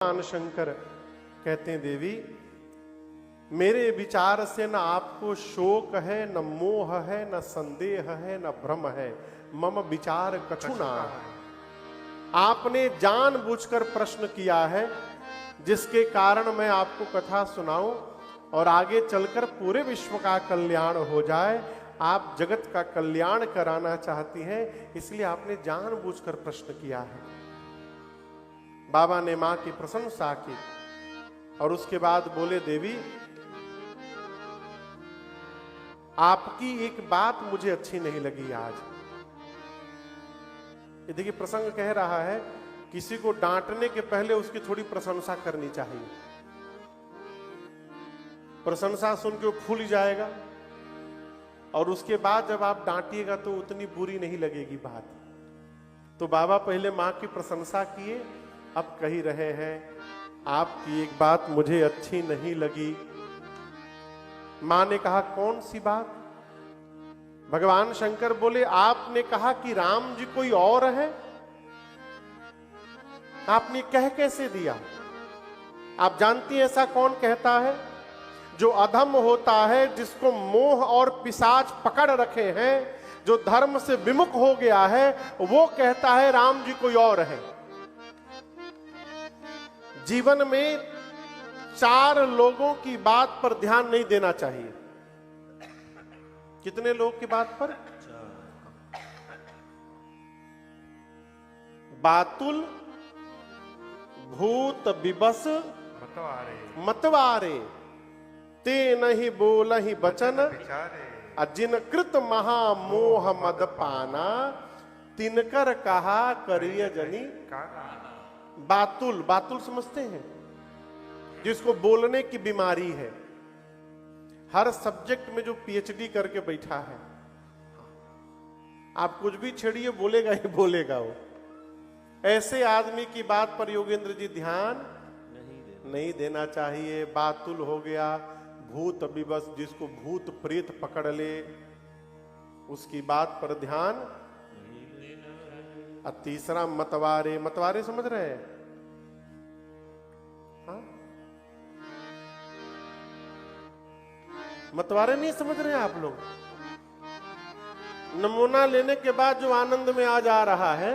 भगवान शंकर कहते हैं, देवी मेरे विचार से न आपको शोक है, न मोह है, न संदेह है, न भ्रम है। मम विचार कछुना। आपने जानबूझकर प्रश्न किया है जिसके कारण मैं आपको कथा सुनाऊं और आगे चलकर पूरे विश्व का कल्याण हो जाए। आप जगत का कल्याण कराना चाहती हैं, इसलिए आपने जानबूझकर प्रश्न किया है। बाबा ने मां की प्रशंसा की और उसके बाद बोले, देवी आपकी एक बात मुझे अच्छी नहीं लगी आज। ये देखिए, प्रसंग कह रहा है किसी को डांटने के पहले उसकी थोड़ी प्रशंसा करनी चाहिए। प्रशंसा सुन के वो फूल जाएगा और उसके बाद जब आप डांटिएगा तो उतनी बुरी नहीं लगेगी बात। तो बाबा पहले मां की प्रशंसा किए, अब कही रहे हैं आपकी एक बात मुझे अच्छी नहीं लगी। मां ने कहा, कौन सी बात? भगवान शंकर बोले, आपने कहा कि राम जी कोई और है। आपने कह कैसे दिया? आप जानती हैं ऐसा कौन कहता है? जो अधम होता है, जिसको मोह और पिशाच पकड़ रखे हैं, जो धर्म से विमुख हो गया है, वो कहता है राम जी कोई और है। जीवन में 4 लोगों की बात पर ध्यान नहीं देना चाहिए। कितने लोग की बात पर? बातुल, भूत विबस, मतवारे, ते नहीं बोलहि बचन, अजिन कृत महामोह मद पाना, तिनकर कहा करिय जनी। बातुल, बातुल समझते हैं? जिसको बोलने की बीमारी है, हर सब्जेक्ट में जो पीएचडी करके बैठा है, आप कुछ भी छेड़िए बोलेगा ही बोलेगा वो। ऐसे आदमी की बात पर योगेंद्र जी ध्यान नहीं देना चाहिए। बातुल हो गया, भूत विवश, जिसको भूत प्रेत पकड़ ले उसकी बात पर ध्यान। और तीसरा मतवारे, मतवारे समझ रहे हैं? हाँ? मतवारे नहीं समझ रहे हैं आप लोग? नमूना लेने के बाद जो आनंद में आ जा रहा है,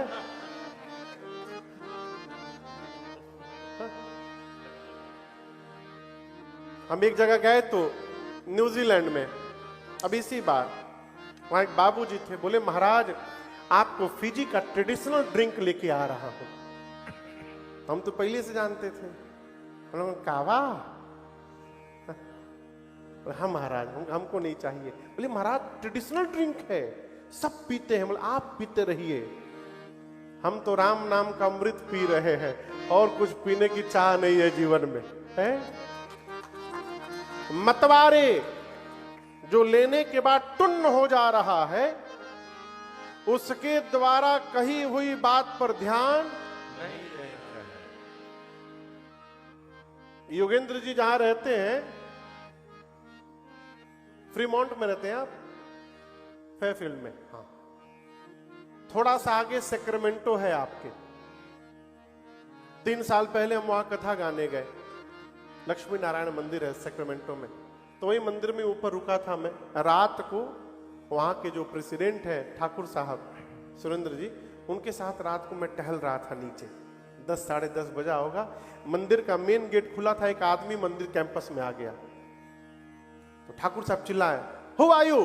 हम एक जगह गए तो न्यूजीलैंड में, अब इसी बार वहां एक बाबूजी थे, बोले महाराज आपको फिजी का ट्रेडिशनल ड्रिंक लेके आ रहा हूं। हम तो पहले से जानते थे। हम लोग कावा? हाँ महाराज, हमको नहीं चाहिए। बोले महाराज ट्रेडिशनल ड्रिंक है, सब पीते हैं। बोले आप पीते रहिए, हम तो राम नाम का अमृत पी रहे हैं और कुछ पीने की चाह नहीं है जीवन में, है? मतवारे, जो लेने के बाद टुन्न हो जा रहा है, उसके द्वारा कही हुई बात पर ध्यान नहीं देता है। योगेंद्र जी जहां रहते हैं, फ्रीमॉन्ट में रहते हैं आप, फेयरफील्ड में, हाँ, थोड़ा सा आगे सेक्रेमेंटो है आपके। 3 साल पहले हम वहां कथा गाने गए। लक्ष्मी नारायण मंदिर है सेक्रेमेंटो में, तो वही मंदिर में ऊपर रुका था मैं। रात को वहां के जो प्रेसिडेंट है ठाकुर साहब सुरेंद्र जी, उनके साथ रात को मैं टहल रहा था नीचे। 10 साढ़े 10 बजा होगा। मंदिर का मेन गेट खुला था, एक आदमी मंदिर कैंपस में आ गया। तो ठाकुर साहब चिल्लाए, हु आर यू?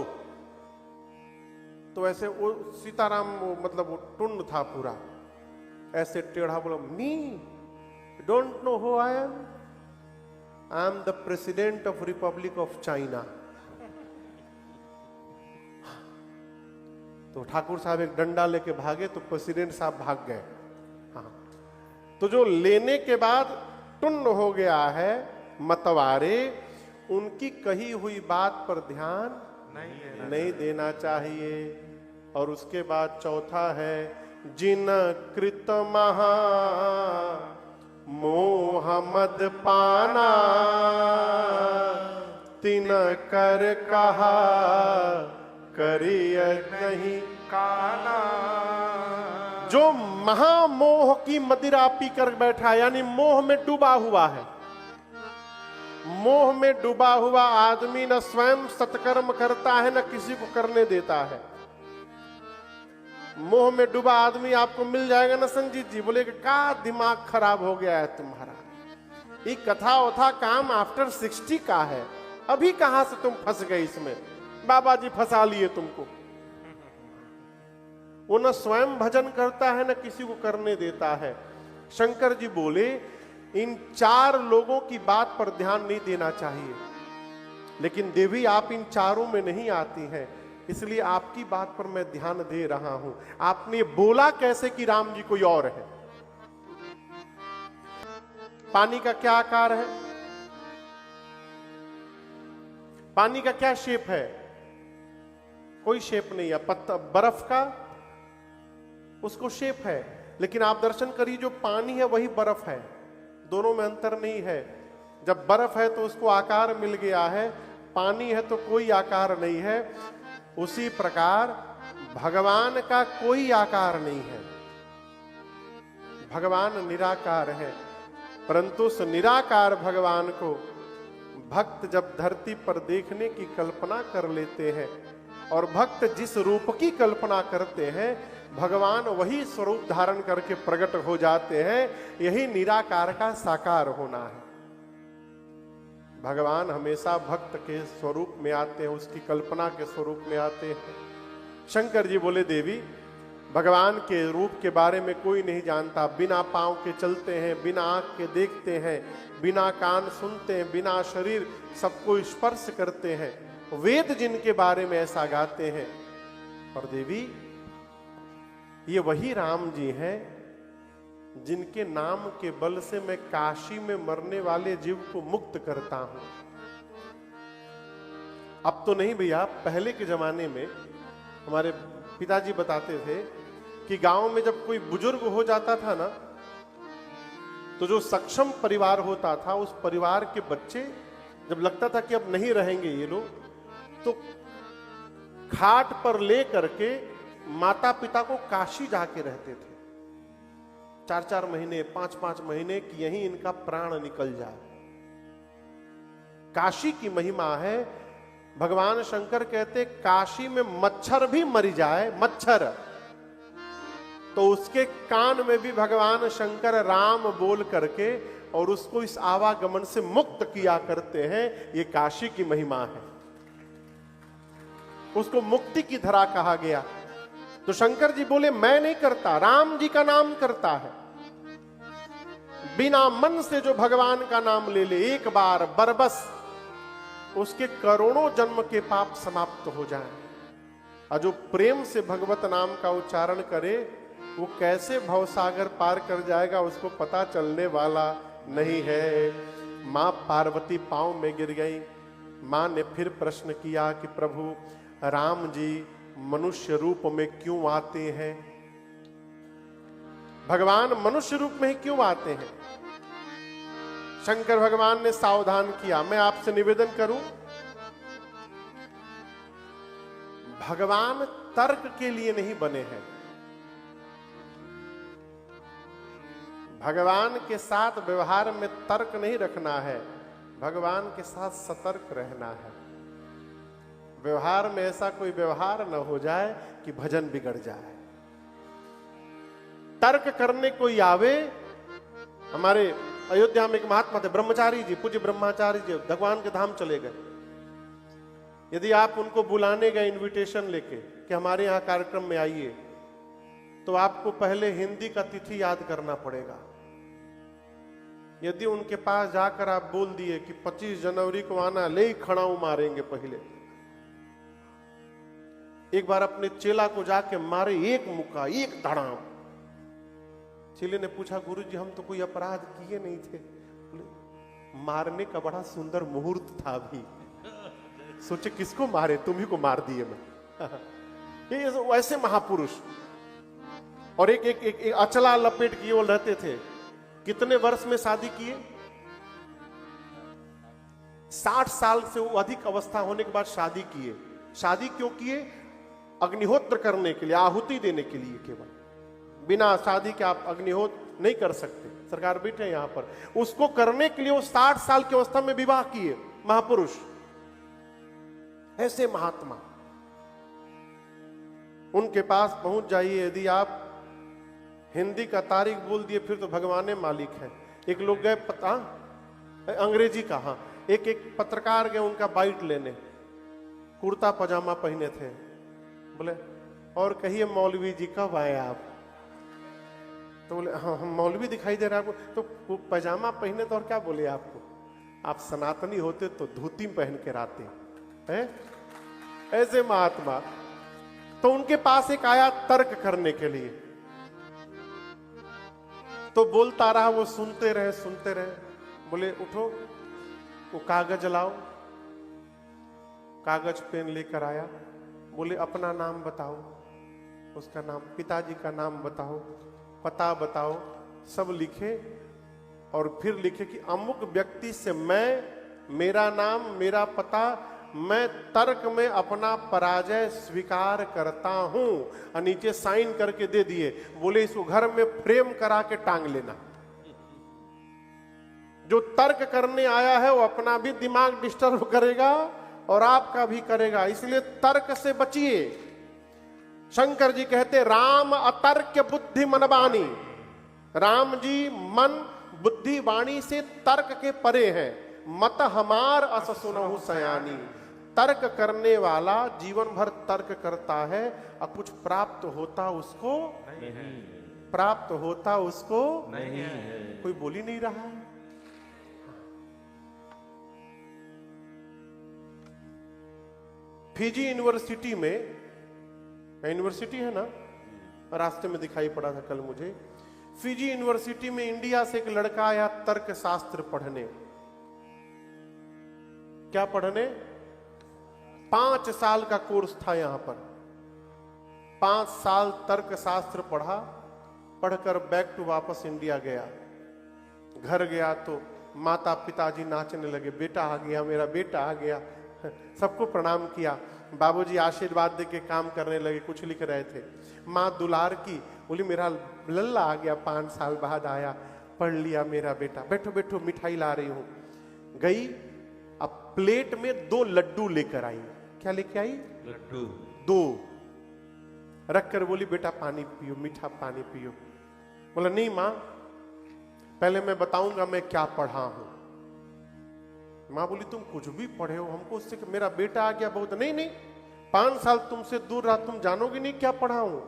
तो ऐसे वो सीताराम, मतलब वो टुन्न था पूरा, ऐसे टेढ़ा बोला, me don't know who I am? I am the president of Republic of China. तो ठाकुर साहब एक डंडा लेके भागे तो प्रेसिडेंट साहब भाग गए। हाँ, तो जो लेने के बाद टुन्न हो गया है, मतवारे, उनकी कही हुई बात पर ध्यान नहीं देना चाहिए। और उसके बाद चौथा है, जिन कृत महा मोह मद पाना, तिन कर कहा करिय नहीं काना। जो महामोह की मदिरा पी कर बैठा, यानी मोह में डूबा हुआ है, मोह में डूबा हुआ आदमी न स्वयं सत्कर्म करता है न किसी को करने देता है। मोह में डूबा आदमी आपको मिल जाएगा ना संजीत जी, बोले का दिमाग खराब हो गया है तुम्हारा, ये कथा उथा काम आफ्टर 60 का है, अभी कहां से तुम फंस गए इसमें, बाबा जी फंसा लिए तुमको। वो न स्वयं भजन करता है न किसी को करने देता है। शंकर जी बोले इन 4 लोगों की बात पर ध्यान नहीं देना चाहिए, लेकिन देवी आप इन चारों में नहीं आती हैं, इसलिए आपकी बात पर मैं ध्यान दे रहा हूं। आपने बोला कैसे कि राम जी कोई और है? पानी का क्या आकार है? पानी का क्या शेप है? कोई शेप नहीं है। पत्ता बर्फ का उसको शेप है, लेकिन आप दर्शन करिए जो पानी है वही बर्फ है, दोनों में अंतर नहीं है। जब बर्फ है तो उसको आकार मिल गया है, पानी है तो कोई आकार नहीं है। उसी प्रकार भगवान का कोई आकार नहीं है, भगवान निराकार है, परंतु उस निराकार भगवान को भक्त जब धरती पर देखने की कल्पना कर लेते हैं, और भक्त जिस रूप की कल्पना करते हैं भगवान वही स्वरूप धारण करके प्रकट हो जाते हैं। यही निराकार का साकार होना है। भगवान हमेशा भक्त के स्वरूप में आते हैं, उसकी कल्पना के स्वरूप में आते हैं। शंकर जी बोले देवी भगवान के रूप के बारे में कोई नहीं जानता, बिना पांव के चलते हैं, बिना आंख के देखते हैं, बिना कान सुनते हैं, बिना शरीर सबको स्पर्श करते हैं, वेद जिनके बारे में ऐसा गाते हैं। और देवी ये वही राम जी हैं जिनके नाम के बल से मैं काशी में मरने वाले जीव को मुक्त करता हूं। अब तो नहीं भैया, पहले के जमाने में हमारे पिताजी बताते थे कि गांव में जब कोई बुजुर्ग हो जाता था ना, तो जो सक्षम परिवार होता था उस परिवार के बच्चे जब लगता था कि अब नहीं रहेंगे ये लोग, तो खाट पर ले करके माता पिता को काशी जाके रहते थे 4-4 महीने 5-5 महीने कि यहीं इनका प्राण निकल जाए। काशी की महिमा है। भगवान शंकर कहते काशी में मच्छर भी मर जाए, मच्छर, तो उसके कान में भी भगवान शंकर राम बोल करके और उसको इस आवागमन से मुक्त किया करते हैं। ये काशी की महिमा है, उसको मुक्ति की धरा कहा गया। तो शंकर जी बोले मैं नहीं करता, राम जी का नाम करता है। बिना मन से जो भगवान का नाम ले ले एक बार बरबस, उसके करोड़ों जन्म के पाप समाप्त हो जाएं। और जो प्रेम से भगवत नाम का उच्चारण करे वो कैसे भवसागर पार कर जाएगा उसको पता चलने वाला नहीं है। मां पार्वती पांव में गिर गई। मां ने फिर प्रश्न किया कि प्रभु राम जी मनुष्य रूप में क्यों आते हैं? भगवान मनुष्य रूप में ही क्यों आते हैं? शंकर भगवान ने सावधान किया, मैं आपसे निवेदन करूं, भगवान तर्क के लिए नहीं बने हैं। भगवान के साथ व्यवहार में तर्क नहीं रखना है, भगवान के साथ सतर्क रहना है। व्यवहार में ऐसा कोई व्यवहार न हो जाए कि भजन बिगड़ जाए। तर्क करने कोई आवे। हमारे अयोध्या में एक महात्मा थे ब्रह्मचारी जी, पूज्य ब्रह्मचारी जी, भगवान के धाम चले गए। यदि आप उनको बुलाने गए इनविटेशन लेके कि हमारे यहाँ कार्यक्रम में आइए, तो आपको पहले हिंदी का तिथि याद करना पड़ेगा। यदि उनके पास जाकर आप बोल दिए कि 25 जनवरी को आना, ले ही खड़ाऊ मारेंगे। पहले एक बार अपने चेला को जाके मारे एक मुक्का, एक धड़ाम। चेले ने पूछा गुरुजी हम तो कोई अपराध किए नहीं थे। बोले मारने का बड़ा सुंदर मुहूर्त था अभी, सोचे किसको मारे, तुम्ही को मार दिए मैं। ये वैसे महापुरुष। और एक अचला लपेट किए वो रहते थे। कितने वर्ष में शादी किए? 60 साल से वो अधिक अवस्था होने के बाद शादी किए। शादी क्यों किए? अग्निहोत्र करने के लिए, आहुति देने के लिए केवल। बिना शादी के आप अग्निहोत्र नहीं कर सकते। सरकार बैठे हैं यहां पर, उसको करने के लिए वो 60 साल की अवस्था में विवाह किए महापुरुष। ऐसे महात्मा उनके पास पहुंच जाइए। यदि आप हिंदी का तारीख बोल दिए फिर तो भगवान मालिक है। एक लोग गए पता अंग्रेजी का, हाँ, एक पत्रकार गए उनका बाइट लेने, कुर्ता पजामा पहने थे। बोले और कहिए मौलवी जी कब आए आप? तो बोले हाँ हम मौलवी दिखाई दे रहा है आपको। तो पजामा पहने तो और क्या बोले आपको? आप सनातनी होते तो धोती पहन के आते हैं। ऐसे महात्मा। तो उनके पास एक आया तर्क करने के लिए, तो बोलता रहा, वो सुनते रहे। बोले उठो, वो कागज लाओ। कागज पेन लेकर आया। बोले अपना नाम बताओ। उसका नाम, पिताजी का नाम बताओ, पता बताओ, सब लिखे। और फिर लिखे कि अमुक व्यक्ति से मैं, मेरा नाम, मेरा पता, मैं तर्क में अपना पराजय स्वीकार करता हूं। और नीचे साइन करके दे दिए। बोले इसको घर में फ्रेम करा के टांग लेना। जो तर्क करने आया है वो अपना भी दिमाग डिस्टर्ब करेगा और आपका भी करेगा, इसलिए तर्क से बचिए। शंकर जी कहते राम अतर्क बुद्धि मनवानी। राम जी मन बुद्धि वाणी से तर्क के परे हैं। मत हमार अस सुनहु सयानी। तर्क करने वाला जीवन भर तर्क करता है और कुछ प्राप्त होता उसको नहीं, प्राप्त होता उसको नहीं है। कोई बोल ही नहीं रहा है। फिजी यूनिवर्सिटी में, यूनिवर्सिटी है ना, रास्ते में दिखाई पड़ा था कल मुझे। फिजी यूनिवर्सिटी में इंडिया से एक लड़का आया तर्क शास्त्र पढ़ने। क्या पढ़ने? 5 साल का कोर्स था यहां पर। 5 साल तर्क शास्त्र पढ़ा, पढ़कर बैक टू वापस इंडिया गया। घर गया तो माता पिताजी नाचने लगे, बेटा आ गया, मेरा बेटा आ गया। सबको प्रणाम किया। बाबूजी आशीर्वाद दे के काम करने लगे, कुछ लिख रहे थे। माँ दुलार की, बोली मेरा लल्ला आ गया, 5 साल बाद आया, पढ़ लिया मेरा बेटा। बैठो बैठो, मिठाई ला रही हूं। गई, अब प्लेट में 2 लड्डू लेकर आई। क्या लेके आई? लड्डू 2 रखकर बोली बेटा पानी पियो, मीठा पानी पियो। बोला नहीं माँ, पहले मैं बताऊंगा मैं क्या पढ़ा हूं। माँ बोली तुम कुछ भी पढ़े हो, हमको उससे कि मेरा बेटा आ गया बहुत। नहीं नहीं, 5 साल तुमसे दूर रहा, तुम जानोगे नहीं क्या पढ़ा हूं।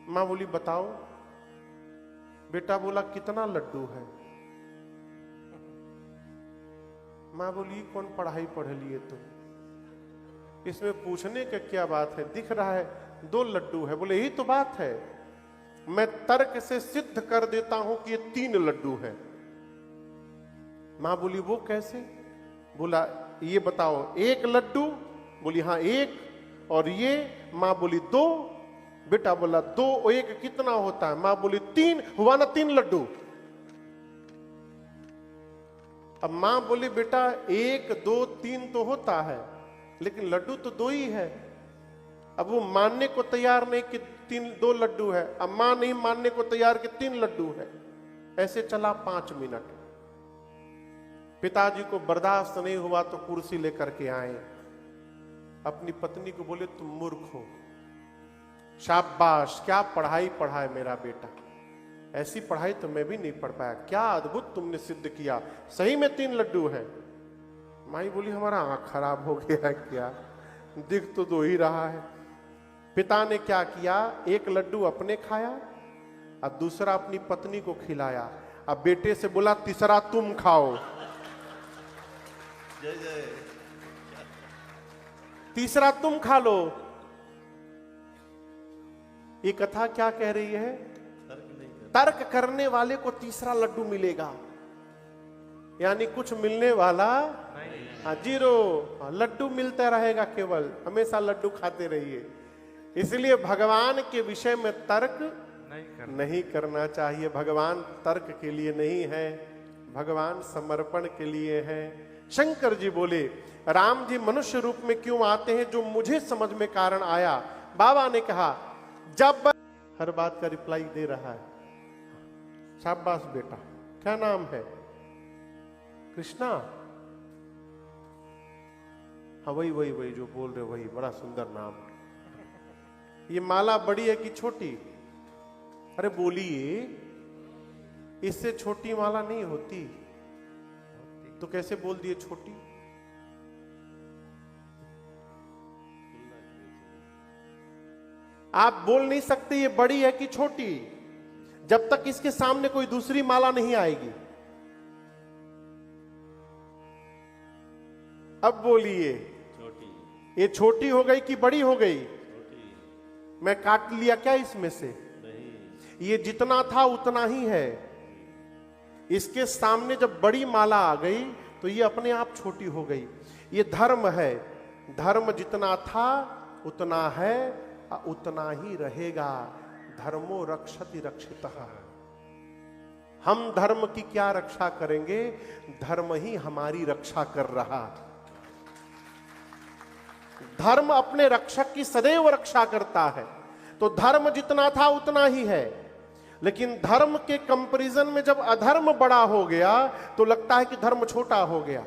माँ बोली बताओ। बेटा बोला कितना लड्डू है। माँ बोली कौन पढ़ाई पढ़ लिए तुम, इसमें पूछने का क्या बात है, दिख रहा है 2 लड्डू है। बोले यही तो बात है, मैं तर्क से सिद्ध कर देता हूं कि ये 3 लड्डू है। माँ बोली वो कैसे? बोला ये बताओ, 1 लड्डू? बोली हाँ 1, और ये? माँ बोली 2। बेटा बोला 2 और 1 कितना होता है? माँ बोली 3, हुआ ना 3 लड्डू। अब माँ बोली बेटा 1 2 3 तो होता है, लेकिन लड्डू तो 2 ही है। अब वो मानने को तैयार नहीं कि 2 लड्डू है। अब माँ नहीं मानने को तैयार कि 3 लड्डू है। ऐसे चला 5 मिनट। पिताजी को बर्दाश्त नहीं हुआ तो कुर्सी लेकर के आए। अपनी पत्नी को बोले तुम मूर्ख हो, शाबाश, क्या पढ़ाई पढ़ा है मेरा बेटा, ऐसी पढ़ाई तो मैं भी नहीं पढ़ पाया, क्या अद्भुत तुमने सिद्ध किया, सही में 3 लड्डू है। माई बोली हमारा आंख खराब हो गया है क्या, दिख तो 2 ही रहा है। पिता ने क्या किया, 1 लड्डू अपने खाया और दूसरा अपनी पत्नी को खिलाया। अब बेटे से बोला तीसरा तुम खाओ। जय जय। तीसरा तुम खा लो। ये कथा क्या कह रही है? तर्क करने वाले को तीसरा लड्डू मिलेगा, यानी कुछ मिलने वाला नहीं। 0 लड्डू मिलता रहेगा, केवल हमेशा लड्डू खाते रहिए। इसलिए भगवान के विषय में तर्क नहीं करना चाहिए। भगवान तर्क के लिए नहीं है, भगवान समर्पण के लिए है। शंकर जी बोले राम जी मनुष्य रूप में क्यों आते हैं, जो मुझे समझ में कारण आया। बाबा ने कहा जब हर बात का रिप्लाई दे रहा है। शाबाश बेटा, क्या नाम है? कृष्णा। हाँ वही वही वही जो बोल रहे वही, बड़ा सुंदर नाम। ये माला बड़ी है कि छोटी? अरे बोलिए, इससे छोटी माला नहीं होती। तो कैसे बोल दिए छोटी? आप बोल नहीं सकते ये बड़ी है कि छोटी, जब तक इसके सामने कोई दूसरी माला नहीं आएगी। अब बोलिए, छोटी। ये छोटी हो गई कि बड़ी हो गई? छोटी। मैं काट लिया क्या इसमें से? नहीं। ये जितना था उतना ही है। इसके सामने जब बड़ी माला आ गई तो ये अपने आप छोटी हो गई। ये धर्म है, धर्म जितना था उतना है, उतना ही रहेगा। धर्मो रक्षति रक्षितः। हम धर्म की क्या रक्षा करेंगे? धर्म ही हमारी रक्षा कर रहा। धर्म अपने रक्षक की सदैव रक्षा करता है। तो धर्म जितना था उतना ही है, लेकिन धर्म के कंपैरिजन में जब अधर्म बड़ा हो गया तो लगता है कि धर्म छोटा हो गया।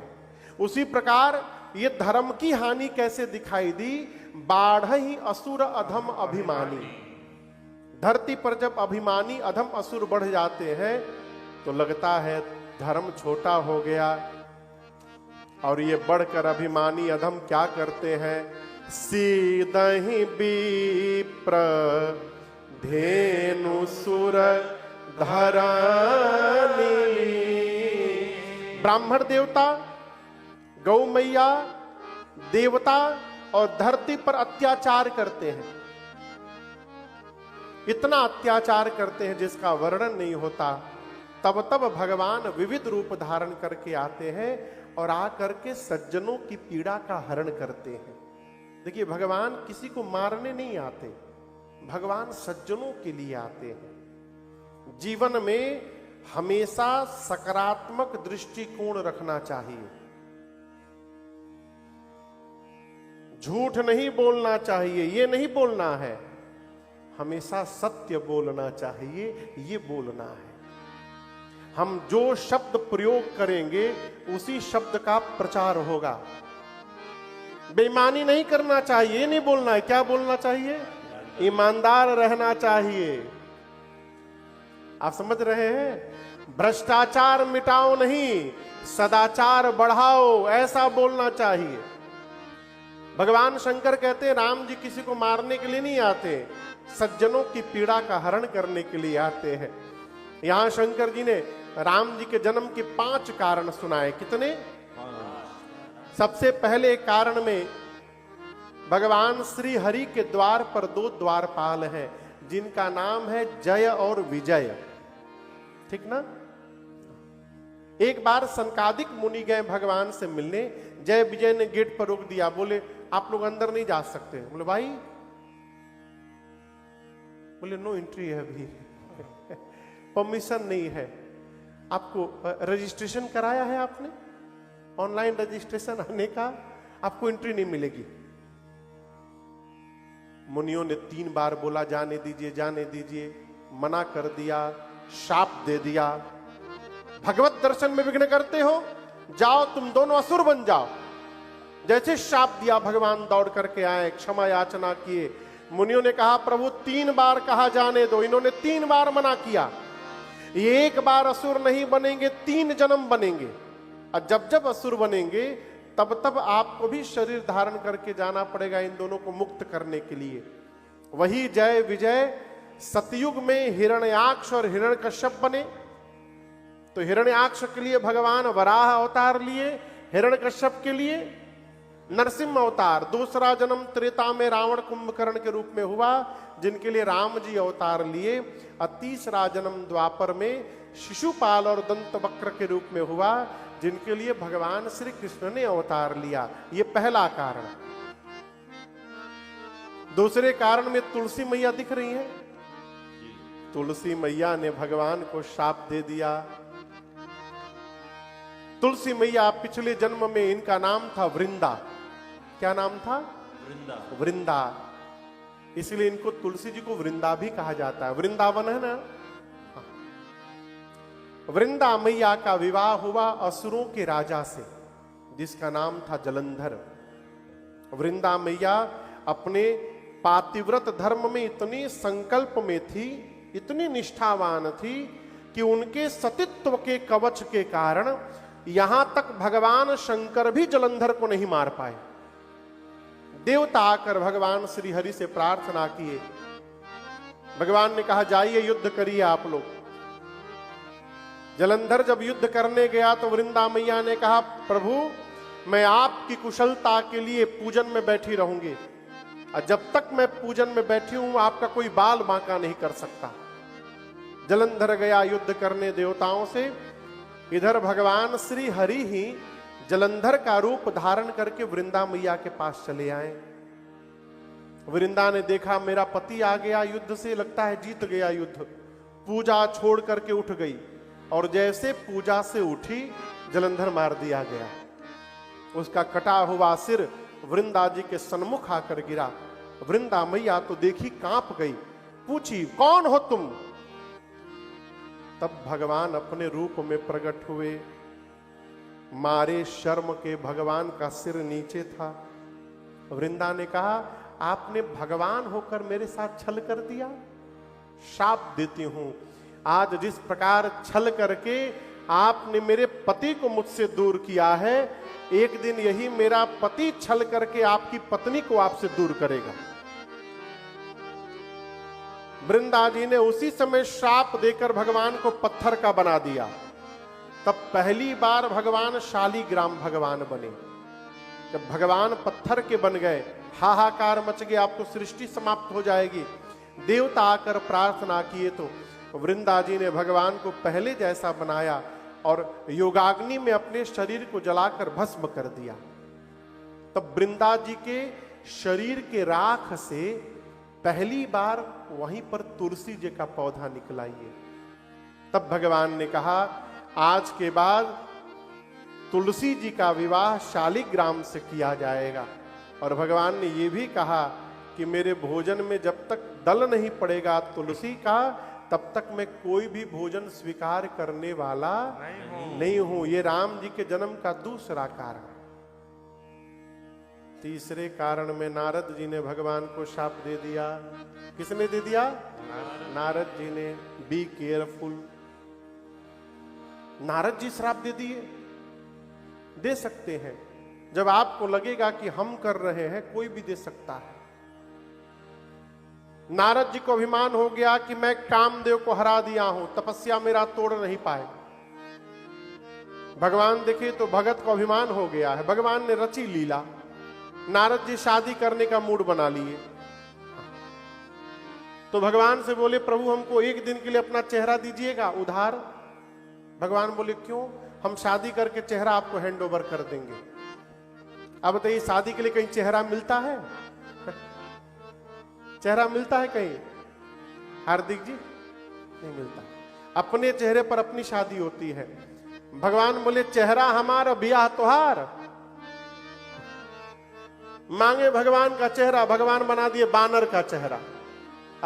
उसी प्रकार ये धर्म की हानि कैसे दिखाई दी? बाढ़ ही असुर अधम अभिमानी। धरती पर जब अभिमानी अधम असुर बढ़ जाते हैं तो लगता है धर्म छोटा हो गया। और ये बढ़कर अभिमानी अधम क्या करते हैं? सीदहि विप्र धेनु सुर धरानी। ब्राह्मण देवता, गौ मैया, देवता और धरती पर अत्याचार करते हैं। इतना अत्याचार करते हैं जिसका वर्णन नहीं होता। तब तब भगवान विविध रूप धारण करके आते हैं और आकर के सज्जनों की पीड़ा का हरण करते हैं। देखिए, भगवान किसी को मारने नहीं आते, भगवान सज्जनों के लिए आते हैं। जीवन में हमेशा सकारात्मक दृष्टिकोण रखना चाहिए। झूठ नहीं बोलना चाहिए, ये नहीं बोलना है। हमेशा सत्य बोलना चाहिए, ये बोलना है। हम जो शब्द प्रयोग करेंगे उसी शब्द का प्रचार होगा। बेईमानी नहीं करना चाहिए, ये नहीं बोलना है। क्या बोलना चाहिए? ईमानदार रहना चाहिए। आप समझ रहे हैं? भ्रष्टाचार मिटाओ नहीं, सदाचार बढ़ाओ, ऐसा बोलना चाहिए। भगवान शंकर कहते हैं राम जी किसी को मारने के लिए नहीं आते, सज्जनों की पीड़ा का हरण करने के लिए आते हैं। यहां शंकर जी ने राम जी के जन्म के 5 कारण सुनाए। कितने? सबसे पहले कारण में भगवान श्री हरि के द्वार पर 2 द्वारपाल हैं जिनका नाम है जय और विजय। ठीक ना? एक बार सनकादिक मुनि गए भगवान से मिलने। जय विजय ने गेट पर रोक दिया, बोले आप लोग अंदर नहीं जा सकते। बोले भाई, बोले नो एंट्री है, अभी परमिशन नहीं है। आपको रजिस्ट्रेशन कराया है आपने? ऑनलाइन रजिस्ट्रेशन आने का, आपको एंट्री नहीं मिलेगी। मुनियों ने 3 बार बोला जाने दीजिए जाने दीजिए, मना कर दिया, शाप दे दिया। भगवत दर्शन में विघ्न करते हो, जाओ तुम दोनों असुर बन जाओ। जैसे शाप दिया भगवान दौड़ करके आए, क्षमा याचना किए। मुनियों ने कहा प्रभु 3 बार कहा जाने दो, इन्होंने 3 बार मना किया। ये 1 बार असुर नहीं बनेंगे, 3 जन्म बनेंगे। और जब जब असुर बनेंगे तब तब आपको भी शरीर धारण करके जाना पड़ेगा इन दोनों को मुक्त करने के लिए। वही जय विजय सतयुग में हिरण्याक्ष और हिरण्यकश्यप बने। तो हिरण्याक्ष के लिए भगवान वराह अवतार लिए, हिरण्यकश्यप के लिए नरसिंह अवतार। दूसरा जन्म त्रेता में रावण कुंभकर्ण के रूप में हुआ, जिनके लिए राम जी अवतार लिए। और तीसरा जन्म द्वापर में शिशुपाल और दंतवक्र के रूप में हुआ, जिनके लिए भगवान श्री कृष्ण ने अवतार लिया। ये पहला कारण। दूसरे कारण में तुलसी मैया दिख रही है। तुलसी मैया ने भगवान को शाप दे दिया। तुलसी मैया पिछले जन्म में इनका नाम था वृंदा। क्या नाम था? वृंदा। वृंदा। इसलिए इनको तुलसी जी को वृंदा भी कहा जाता है। वृंदावन है ना। वृंदा मैया का विवाह हुआ असुरों के राजा से, जिसका नाम था जलंधर। वृंदा मैया अपने पातिव्रत धर्म में इतनी संकल्प में थी, इतनी निष्ठावान थी कि उनके सतीत्व के कवच के कारण यहां तक भगवान शंकर भी जलंधर को नहीं मार पाए। देवता आकर भगवान श्री हरि से प्रार्थना किए। भगवान ने कहा जाइए युद्ध करिए आप लोग। जलंधर जब युद्ध करने गया तो वृंदा मैया ने कहा प्रभु मैं आपकी कुशलता के लिए पूजन में बैठी रहूंगी, और जब तक मैं पूजन में बैठी हूं आपका कोई बाल बांका नहीं कर सकता। जलंधर गया युद्ध करने देवताओं से। इधर भगवान श्री हरि ही जलंधर का रूप धारण करके वृंदा मैया के पास चले आए। वृंदा ने देखा मेरा पति आ गया युद्ध से, लगता है जीत गया युद्ध। पूजा छोड़ करके उठ गई, और जैसे पूजा से उठी जलंधर मार दिया गया। उसका कटा हुआ सिर वृंदा जी के सन्मुख आकर गिरा। वृंदा मैया तो देखी कांप गई, पूछी कौन हो तुम? तब भगवान अपने रूप में प्रकट हुए। मारे शर्म के भगवान का सिर नीचे था। वृंदा ने कहा आपने भगवान होकर मेरे साथ छल कर दिया, शाप देती हूं। आज जिस प्रकार छल करके आपने मेरे पति को मुझसे दूर किया है, एक दिन यही मेरा पति छल करके आपकी पत्नी को आपसे दूर करेगा। वृंदा जी ने उसी समय श्राप देकर भगवान को पत्थर का बना दिया। तब पहली बार भगवान शालिग्राम भगवान बने। जब भगवान पत्थर के बन गए, हाहाकार मच गया, अब तो सृष्टि समाप्त हो जाएगी। देवता आकर प्रार्थना किए तो वृंदा जी ने भगवान को पहले जैसा बनाया और योगाग्नि में अपने शरीर को जलाकर भस्म कर दिया। तब वृंदा जी के शरीर के राख से पहली बार वहीं पर तुलसी जी का पौधा निकलाइए। तब भगवान ने कहा आज के बाद तुलसी जी का विवाह शालिग्राम से किया जाएगा। और भगवान ने यह भी कहा कि मेरे भोजन में जब तक दल नहीं पड़ेगा तुलसी का, तब तक मैं कोई भी भोजन स्वीकार करने वाला नहीं हूं। ये राम जी के जन्म का दूसरा कारण। तीसरे कारण में नारद जी ने भगवान को शाप दे दिया। किसने दे दिया? नारद जी ने। Be careful. नारद जी श्राप दे दिए। दे सकते हैं, जब आपको लगेगा कि हम कर रहे हैं, कोई भी दे सकता है। नारद जी को अभिमान हो गया कि मैं कामदेव को हरा दिया हूं, तपस्या मेरा तोड़ नहीं पाए। भगवान देखे तो भगत को अभिमान हो गया है। भगवान ने रची लीला। नारद जी शादी करने का मूड बना लिए। तो भगवान से बोले प्रभु हमको एक दिन के लिए अपना चेहरा दीजिएगा उधार। भगवान बोले क्यों? हम शादी करके चेहरा आपको हैंड ओवर कर देंगे। अब बताइए शादी के लिए कहीं चेहरा मिलता है? चेहरा मिलता है कहीं? हार्दिक जी नहीं मिलता। अपने चेहरे पर अपनी शादी होती है। भगवान बोले चेहरा हमारा ब्याह तोहार। मांगे भगवान का चेहरा, भगवान बना दिए बानर का चेहरा।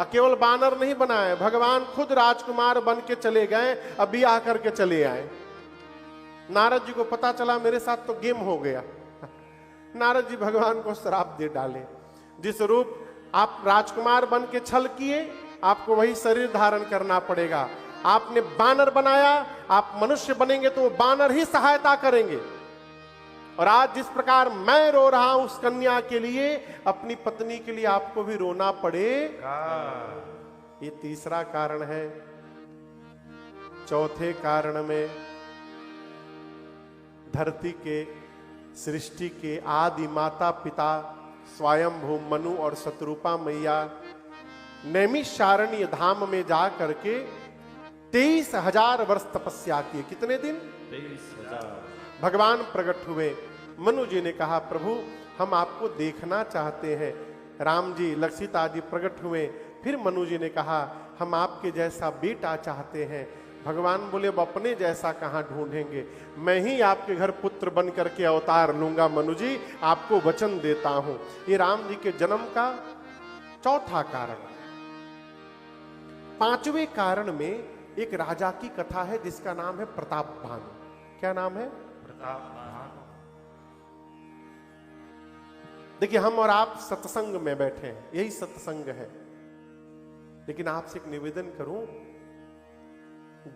केवल बानर नहीं बनाए, भगवान खुद राजकुमार बन के चले गए, अब ब्याह करके चले आए। नारद जी को पता चला मेरे साथ तो गेम हो गया। नारद जी भगवान को श्राप दे डाले। जिस रूप आप राजकुमार बन के छल किए, आपको वही शरीर धारण करना पड़ेगा। आपने बानर बनाया, आप मनुष्य बनेंगे तो वो बानर ही सहायता करेंगे। और आज जिस प्रकार मैं रो रहा हूं उस कन्या के लिए, अपनी पत्नी के लिए आपको भी रोना पड़ेगा। ये तीसरा कारण है। चौथे कारण में धरती के, सृष्टि के आदि माता पिता स्वयंभू मनु और शतरूपा मैया नैमिषारण्य धाम में जा करके 23,000 वर्ष तपस्या किए। कितने दिन? 23,000। भगवान प्रकट हुए। मनु जी ने कहा प्रभु हम आपको देखना चाहते हैं। राम जी, लक्षिता जी प्रकट हुए। फिर मनु जी ने कहा हम आपके जैसा बेटा चाहते हैं। भगवान बोले अब अपने जैसा कहां ढूंढेंगे, मैं ही आपके घर पुत्र बन करके अवतार लूंगा। मनु जी आपको वचन देता हूं। ये राम जी के जन्म का चौथा कारण, पांचवें कारण में एक राजा की कथा है जिसका नाम है प्रताप भानु। क्या नाम है? प्रताप भानु। देखिए, हम और आप सत्संग में बैठे हैं, यही सत्संग है, लेकिन आपसे एक निवेदन करूं,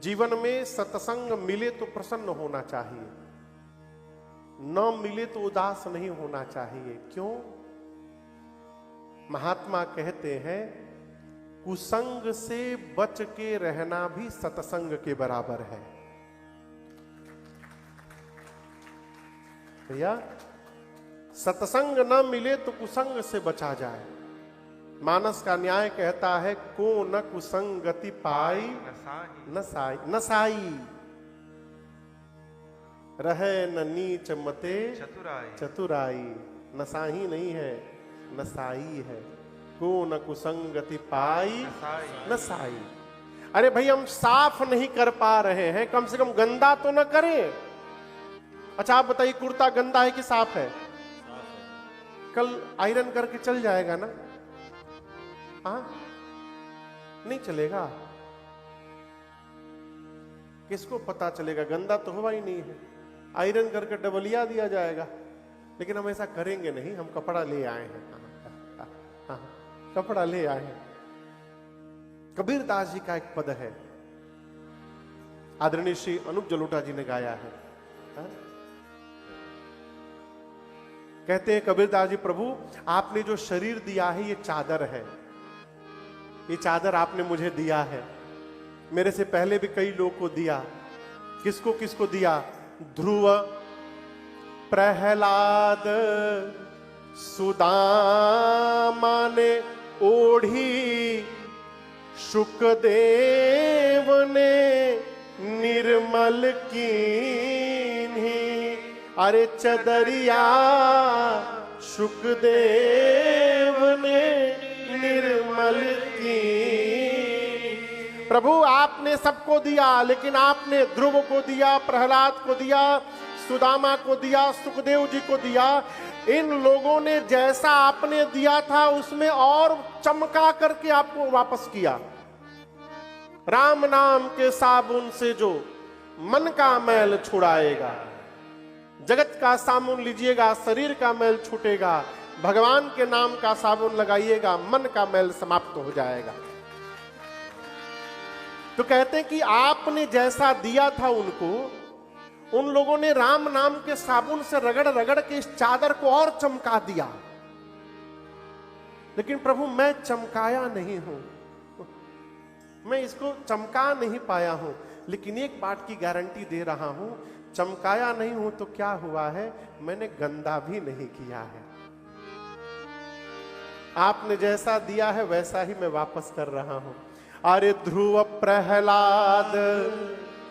जीवन में सत्संग मिले तो प्रसन्न होना चाहिए, न मिले तो उदास नहीं होना चाहिए। क्यों? महात्मा कहते हैं, कुसंग से बच के रहना भी सत्संग के बराबर है। भैया, सत्संग न मिले तो कुसंग से बचा जाए। मानस का न्याय कहता है, को न कुसंगति पाई नसाई, रहे न नीच मते चतुराई। नसाही नहीं है, नसाई है। को न कुसंगति पाई नसाई। अरे भाई, हम साफ नहीं कर पा रहे हैं, कम से कम गंदा तो न करें। अच्छा आप बताइए, कुर्ता गंदा है कि साफ है? कल आयरन करके चल जाएगा ना? हाँ, नहीं चलेगा। किसको पता चलेगा? गंदा तो हुआ ही नहीं है, आयरन करके डबलिया दिया जाएगा। लेकिन हम ऐसा करेंगे नहीं, हम कपड़ा ले आए हैं। हाँ, कपड़ा ले आए हैं। कबीरदास जी का एक पद है, आदरणीय श्री अनूप जलोटा जी ने गाया है। हाँ? कहते हैं कबीरदास जी, प्रभु आपने जो शरीर दिया है ये चादर है, ये चादर आपने मुझे दिया है, मेरे से पहले भी कई लोग को दिया। किसको किसको दिया? ध्रुव, प्रहलाद, सुदामा ने ओढ़ी, शुकदेव ने निर्मल कीन्ही। अरे चदरिया शुकदेव ने निर्मल की। प्रभु आपने सबको दिया, लेकिन आपने ध्रुव को दिया, प्रहलाद को दिया, सुदामा को दिया, सुखदेव जी को दिया। इन लोगों ने जैसा आपने दिया था उसमें और चमका करके आपको वापस किया। राम नाम के साबुन से जो मन का मैल छुड़ाएगा, जगत का साबुन लीजिएगा, शरीर का मैल छूटेगा। भगवान के नाम का साबुन लगाइएगा, मन का मैल समाप्त हो जाएगा। तो कहते हैं कि आपने जैसा दिया था उनको, उन लोगों ने राम नाम के साबुन से रगड़ रगड़ के इस चादर को और चमका दिया। लेकिन प्रभु मैं चमकाया नहीं हूं, मैं इसको चमका नहीं पाया हूं। लेकिन एक बात की गारंटी दे रहा हूं, चमकाया नहीं हूं तो क्या हुआ है, मैंने गंदा भी नहीं किया है। आपने जैसा दिया है वैसा ही मैं वापस कर रहा हूं। अरे ध्रुव, प्रहलाद,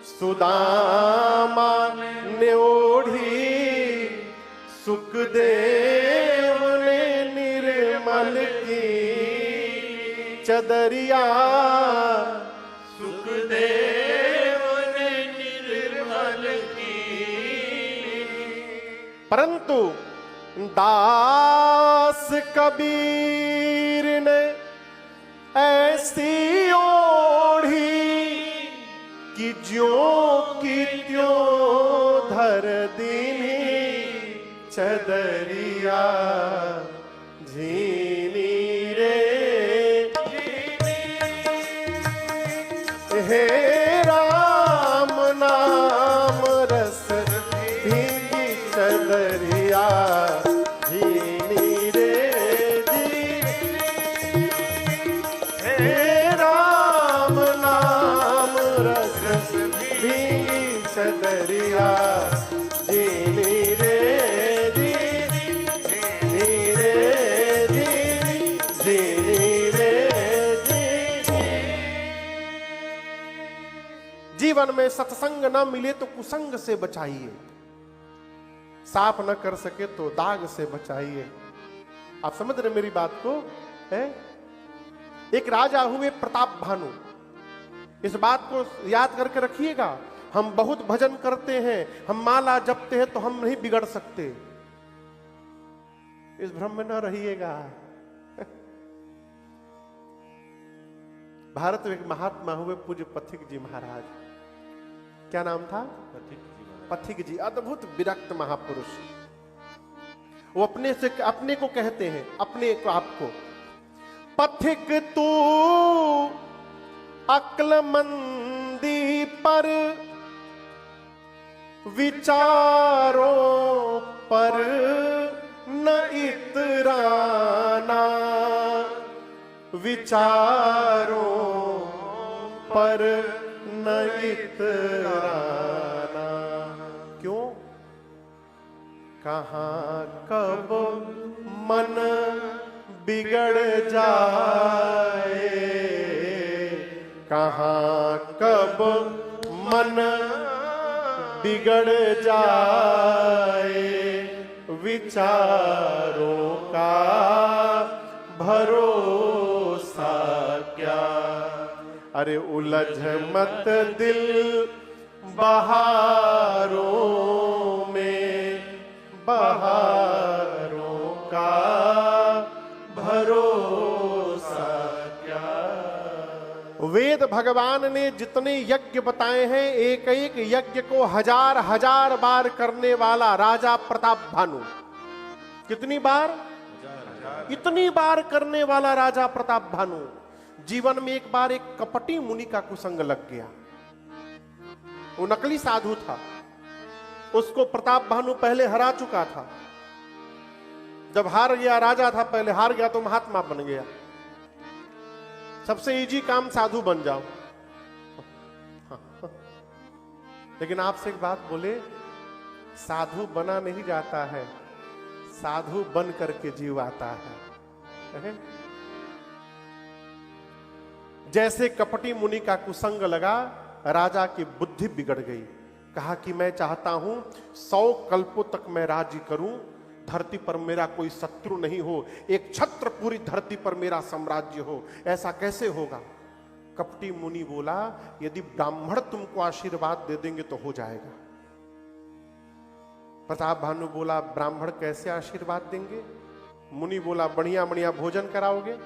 सुदामा ने ओढ़ी, सुखदेव ने निर्मल की। चदरिया सुखदेव ने निर्मल की। परंतु दास कबीर ने ऐसी ओढ़ी कि ज्यों की त्यों धर दीनी। चदरिया झीनी रे हे राम नाम रस भीगी चदरिया झीनी रे हे राम नाम रस भीगी चदरिया झीनी रे जीवन में सत्संग न मिले तो कुसंग से बचाइए, साफ न कर सके तो दाग से बचाइए। आप समझ रहे मेरी बात को? है एक राजा हुए प्रताप भानु, इस बात को याद करके रखिएगा। हम बहुत भजन करते हैं, हम माला जपते हैं तो हम नहीं बिगड़ सकते, इस भ्रम में न रहिएगा। भारत में एक महात्मा हुए पूज्य पथिक जी महाराज। क्या नाम था? पथिक जी। अद्भुत विरक्त महापुरुष। वो अपने को कहते हैं, अपने को, आपको, पथिक तू अक्लमंदी पर विचारों पर न इतराना, विचारों पर न इतराना। क्यों? कहाँ कब मन बिगड़ जाए, कहाँ कब मन बिगड़ जाए, विचारों का भरोसा क्या। अरे उलझ मत दिल बहारों में, बहारों का भरोसा क्या। वेद भगवान ने जितने यज्ञ बताए हैं, एक एक यज्ञ को हजार हजार बार करने वाला राजा प्रताप भानु। कितनी बार? इतनी बार करने वाला राजा प्रताप भानु। जीवन में एक बार एक कपटी मुनि का कुसंग लग गया। वो नकली साधु था, उसको प्रताप भानु पहले हरा चुका था। जब हार गया, राजा था पहले, हार गया तो महात्मा बन गया। सबसे इजी काम साधु बन जाओ। लेकिन आपसे एक बात बोले, साधु बना नहीं जाता है, साधु बन करके जीव आता है। जैसे कपटी मुनि का कुसंग लगा, राजा की बुद्धि बिगड़ गई। कहा कि मैं चाहता हूं 100 कल्पों तक मैं राज्य करूं, धरती पर मेरा कोई शत्रु नहीं हो, एक छत्र पूरी धरती पर मेरा साम्राज्य हो। ऐसा कैसे होगा? कपटी मुनि बोला, यदि ब्राह्मण तुमको आशीर्वाद दे देंगे तो हो जाएगा। प्रताप भानु बोला, ब्राह्मण कैसे आशीर्वाद देंगे? मुनि बोला, बढ़िया बढ़िया भोजन कराओगे,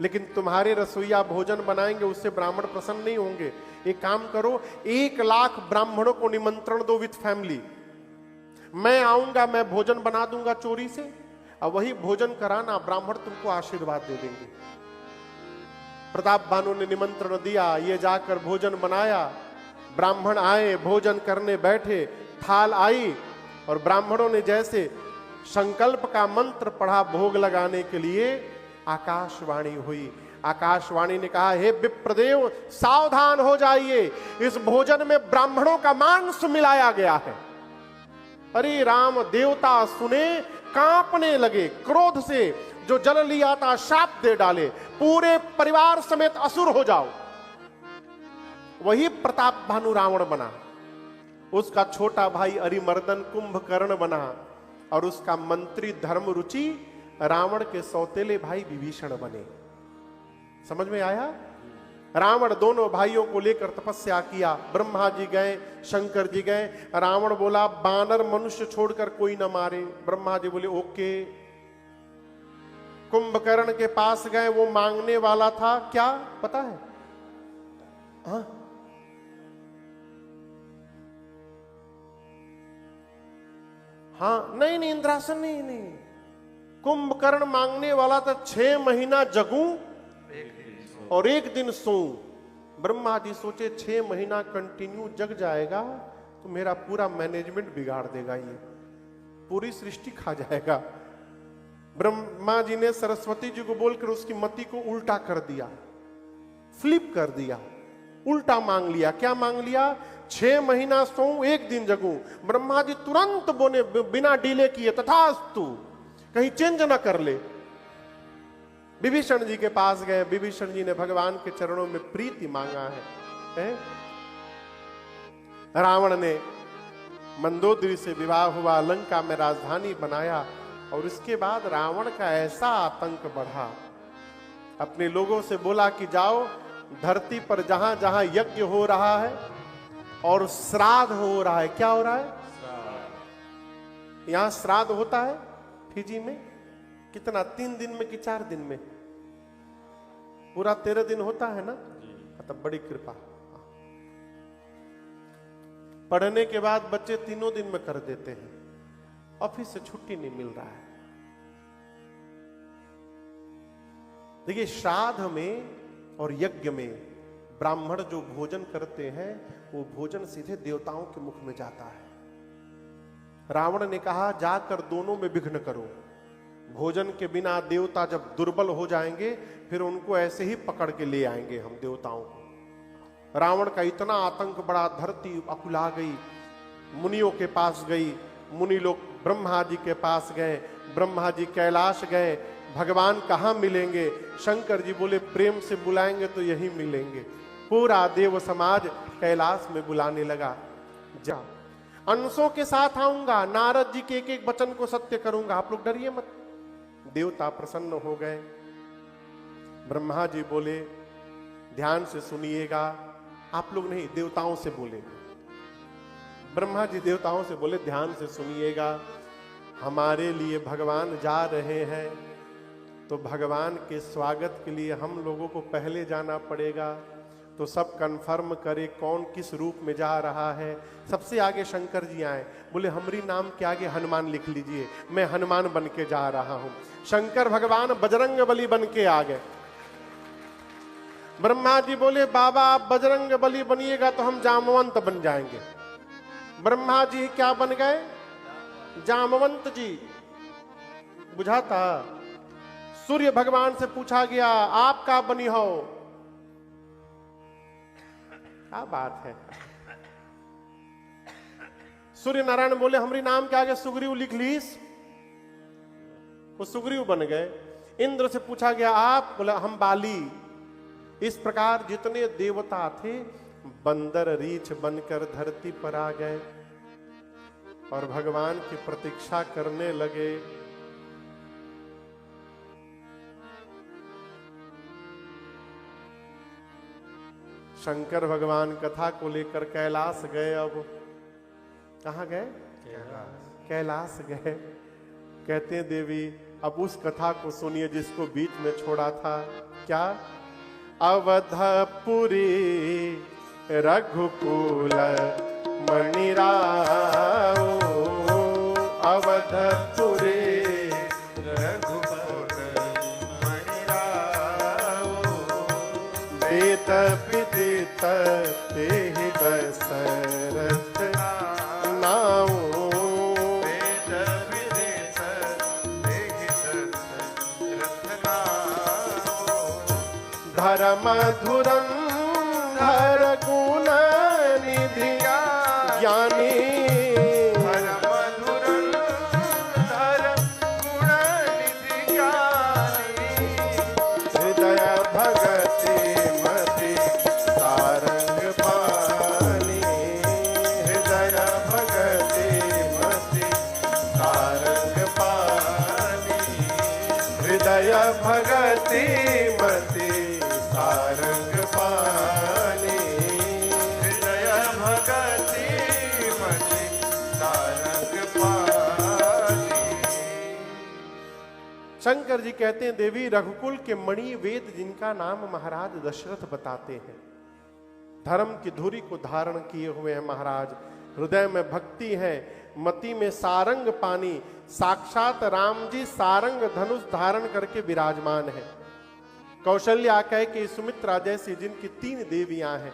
लेकिन तुम्हारे रसोईया भोजन बनाएंगे, उससे ब्राह्मण प्रसन्न नहीं होंगे। एक काम करो, 1 लाख ब्राह्मणों को निमंत्रण दो विथ फैमिली। मैं आऊंगा, मैं भोजन बना दूंगा चोरी से, और वही भोजन कराना, ब्राह्मण तुमको आशीर्वाद दे देंगे। प्रताप भानु ने निमंत्रण दिया, ये जाकर भोजन बनाया। ब्राह्मण आए, भोजन करने बैठे, थाल आई और ब्राह्मणों ने जैसे संकल्प का मंत्र पढ़ा भोग लगाने के लिए, आकाशवाणी हुई। आकाशवाणी ने कहा, हे विप्रदेव सावधान हो जाइए, इस भोजन में ब्राह्मणों का मांस मिलाया गया है। अरे राम देवता सुने, कांपने लगे क्रोध से, जो जल लिया था शाप दे डाले, पूरे परिवार समेत असुर हो जाओ। वही प्रताप भानु रावण बना, उसका छोटा भाई अरिमर्दन कुंभकर्ण बना, और उसका मंत्री धर्मरुचि रावण के सौतेले भाई विभीषण बने। समझ में आया? रावण दोनों भाइयों को लेकर तपस्या किया। ब्रह्मा जी गए, शंकर जी गए। रावण बोला, बानर मनुष्य छोड़कर कोई न मारे। ब्रह्मा जी बोले ओके। कुंभकर्ण के पास गए, वो मांगने वाला था, क्या पता है? हाँ, हाँ, नहीं नहीं, इंद्रासन नहीं। कुंभकर्ण मांगने वाला था 6 महीना जगूं और 1 दिन सोऊं। ब्रह्मा जी सोचे 6 महीना कंटिन्यू जग जाएगा तो मेरा पूरा मैनेजमेंट बिगाड़ देगा, ये पूरी सृष्टि खा जाएगा। ब्रह्मा जी ने सरस्वती जी को बोलकर उसकी मति को उल्टा कर दिया, फ्लिप कर दिया, उल्टा मांग लिया। क्या मांग लिया? 6 महीना सोऊं, 1 दिन जगूं। ब्रह्मा जी तुरंत बोले, बिना डिले किए, तथास्तु, कहीं चेंज ना कर ले। विभीषण जी के पास गए। विभीषण जी ने भगवान के चरणों में प्रीति मांगा है। रावण ने मंदोदरी से विवाह हुआ, लंका में राजधानी बनाया, और उसके बाद रावण का ऐसा आतंक बढ़ा, अपने लोगों से बोला कि जाओ धरती पर जहां जहां यज्ञ हो रहा है और श्राद्ध हो रहा है। क्या हो रहा है? यहां श्राद्ध होता है फिजी में, कितना, 3 दिन में कि 4 दिन में? पूरा 13 दिन होता है ना, तब बड़ी कृपा। पढ़ने के बाद बच्चे 3 दिन में कर देते हैं, ऑफिस से छुट्टी नहीं मिल रहा है। देखिए, श्राद्ध में और यज्ञ में ब्राह्मण जो भोजन करते हैं वो भोजन सीधे देवताओं के मुख में जाता है। रावण ने कहा जाकर दोनों में विघ्न करो, भोजन के बिना देवता जब दुर्बल हो जाएंगे फिर उनको ऐसे ही पकड़ के ले आएंगे हम देवताओं को। रावण का इतना आतंक बढ़ा, धरती अकुला गई, मुनियों के पास गई, मुनि लोग ब्रह्मा जी के पास गए, ब्रह्मा जी कैलाश गए, भगवान कहाँ मिलेंगे? शंकर जी बोले प्रेम से बुलाएंगे तो यही मिलेंगे। पूरा देव समाज कैलाश में बुलाने लगा, जा अंशों के साथ आऊंगा, नारद जी के एक एक वचन को सत्य करूंगा, आप लोग डरिए मत। देवता प्रसन्न हो गए। ब्रह्मा जी बोले ध्यान से सुनिएगा, आप लोग नहीं, देवताओं से बोले। ब्रह्मा जी देवताओं से बोले ध्यान से सुनिएगा, हमारे लिए भगवान जा रहे हैं तो भगवान के स्वागत के लिए हम लोगों को पहले जाना पड़ेगा। तो सब कंफर्म करे कौन किस रूप में जा रहा है। सबसे आगे शंकर जी आए, बोले हमरी नाम के आगे हनुमान लिख लीजिए, मैं हनुमान बन के जा रहा हूं। शंकर भगवान बजरंग बली बन के आ गए। ब्रह्मा जी बोले बाबा आप बजरंग बली बनिएगा तो हम जामवंत बन जाएंगे। ब्रह्मा जी क्या बन गए? जामवंत जी। बुझाता? सूर्य भगवान से पूछा गया आप क्या बनी हो? क्या बात है। सूर्य नारायण बोले हमारी नाम के आगे सुग्रीव लिख लीस, वो सुग्रीव बन गए। इंद्र से पूछा गया आप? बोला हम बाली। इस प्रकार जितने देवता थे बंदर रीछ बनकर धरती पर आ गए और भगवान की प्रतीक्षा करने लगे। शंकर भगवान कथा को लेकर कैलाश गए। अब कहां गए? कैलाश गए। कहते हैं देवी अब उस कथा को सुनिए जिसको बीच में छोड़ा था। क्या? अवधपुरी रघुकुल मणिराओ, अवधपुरी रघुकुल मणिराओ, देत विदित तेहि दशरथ नाओ, देत विदित तेहि दशरथ नाओ, धर्म धुरंधर गुण निधि ज्ञानी, धर्म धुरंधर गुण निधि ज्ञानी, हृदय भगति मति सारंग पानी, हृदय भगति मति सारंग पानी, हृदय भगति मति सारंग पानी, हृदय भगति मति सारंग पानी। शंकर जी कहते हैं देवी रघुकुल के मणि वेद जिनका नाम महाराज दशरथ बताते हैं, धर्म की धुरी को धारण किए हुए हैं महाराज, हृदय में भक्ति है, मति में सारंग पानी, साक्षात राम जी सारंग धनुष धारण करके विराजमान है। कौशल्या कह के सुमित्रा जैसी जिनकी 3 देवियां हैं।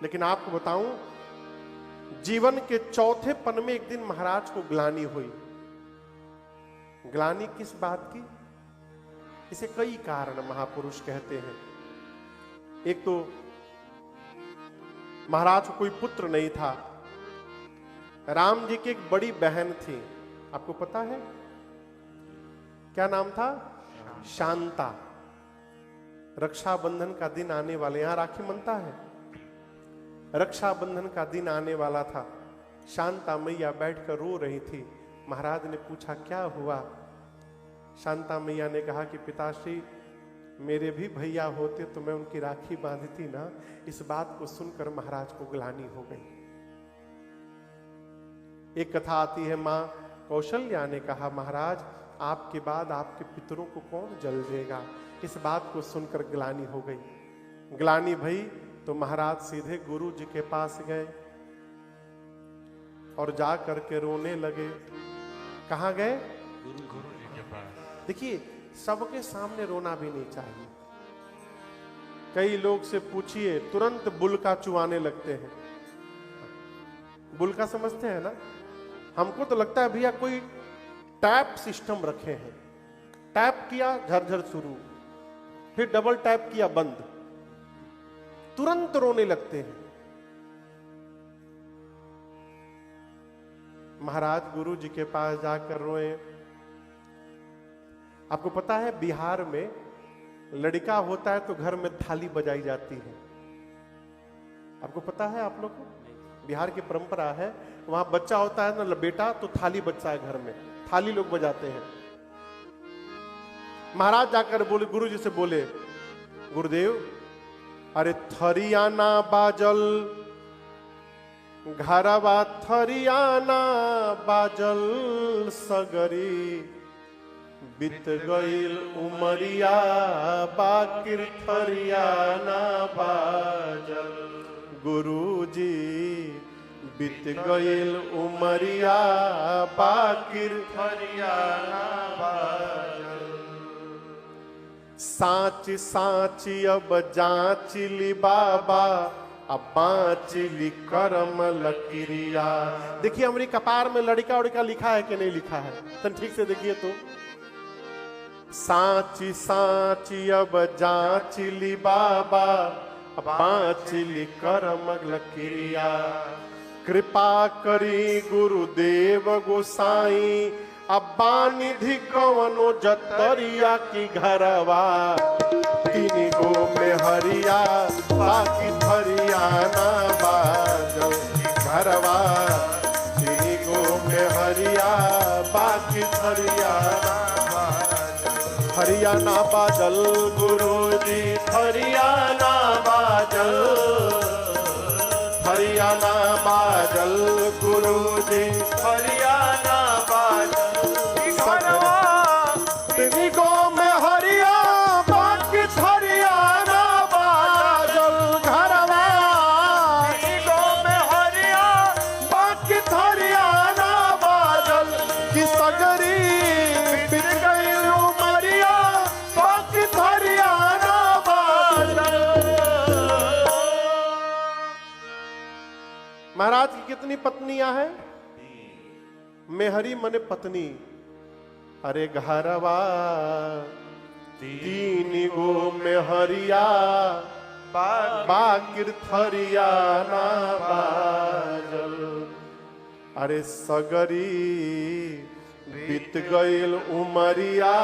लेकिन आपको बताऊं जीवन के चौथे पन में एक दिन महाराज को ग्लानि हुई। ग्लानि किस बात की? इसे कई कारण महापुरुष कहते हैं। एक तो महाराज को कोई पुत्र नहीं था। राम जी की एक बड़ी बहन थी, आपको पता है क्या नाम था? शांता। रक्षाबंधन का दिन आने वाले, यहां राखी बनता है, रक्षाबंधन का दिन आने वाला था। शांता मैया बैठकर रो रही थी। महाराज ने पूछा क्या हुआ? शांता मैया ने कहा कि पिताश्री मेरे भी भैया होते तो मैं उनकी राखी बांधती ना। इस बात को सुनकर महाराज को ग्लानि हो गई। एक कथा आती है, मां कौशल्या ने कहा महाराज आपके बाद आपके पितरों को कौन जल देगा? इस बात को सुनकर ग्लानि हो गई। ग्लानि भई तो महाराज सीधे गुरु जी के पास गए और जा करके रोने लगे। कहां गए? गुरु जी के पास। देखिए, सबके सामने रोना भी नहीं चाहिए। कई लोग से पूछिए, तुरंत बुलका चुआने लगते हैं। बुलका समझते हैं ना? हमको तो लगता है भैया कोई टैप सिस्टम रखे हैं, टैप किया झरझर शुरू, फिर डबल टैप किया बंद, तुरंत रोने लगते हैं। महाराज गुरु जी के पास जाकर रोए। आपको पता है बिहार में लड़का होता है तो घर में थाली बजाई जाती है। आपको पता है? आप लोग को बिहार की परंपरा है, वहां बच्चा होता है ना बेटा, तो थाली बजता है घर में, थाली लोग बजाते हैं। महाराज जाकर बोले, गुरु जी से बोले, गुरुदेव अरे थरियाना बाजल, घरवा थरियाना बाजल सगरी, बीत गईल उमरिया बाकिर थरियाना बाजल। गुरुजी बीत गईल उमरिया बाकिर थरियाना बाजल। साच साची अब जांचली बाबा, अब बांचली करम लकीरिया। देखिए हमारी कपार में लड़का उड़का लिखा है कि नहीं लिखा है? तन ठीक से देखिए तो। साची साची अब जांचली बाबा, अब बांचली करम लकीरिया। कृपा करी गुरुदेव गोसाई, अब बानिधि कवनो जतरिया की घरवा, तीन गो में हरिया बाकी थरियाना बाजल घरवा, तीन गो में हरिया बाकी थरियाना बाजल। हरियाना बाजल गुरुजी हरियाना बाजल, हरियाना बाजल गुरुजी हरियाना बाजल। महाराज की कितनी पत्नियां हैं? मेहरी मने पत्नी। अरे घरवा तीन गो मेहरिया बाकिर थरियाना बाजल। अरे सगरी बीत गईल उमरिया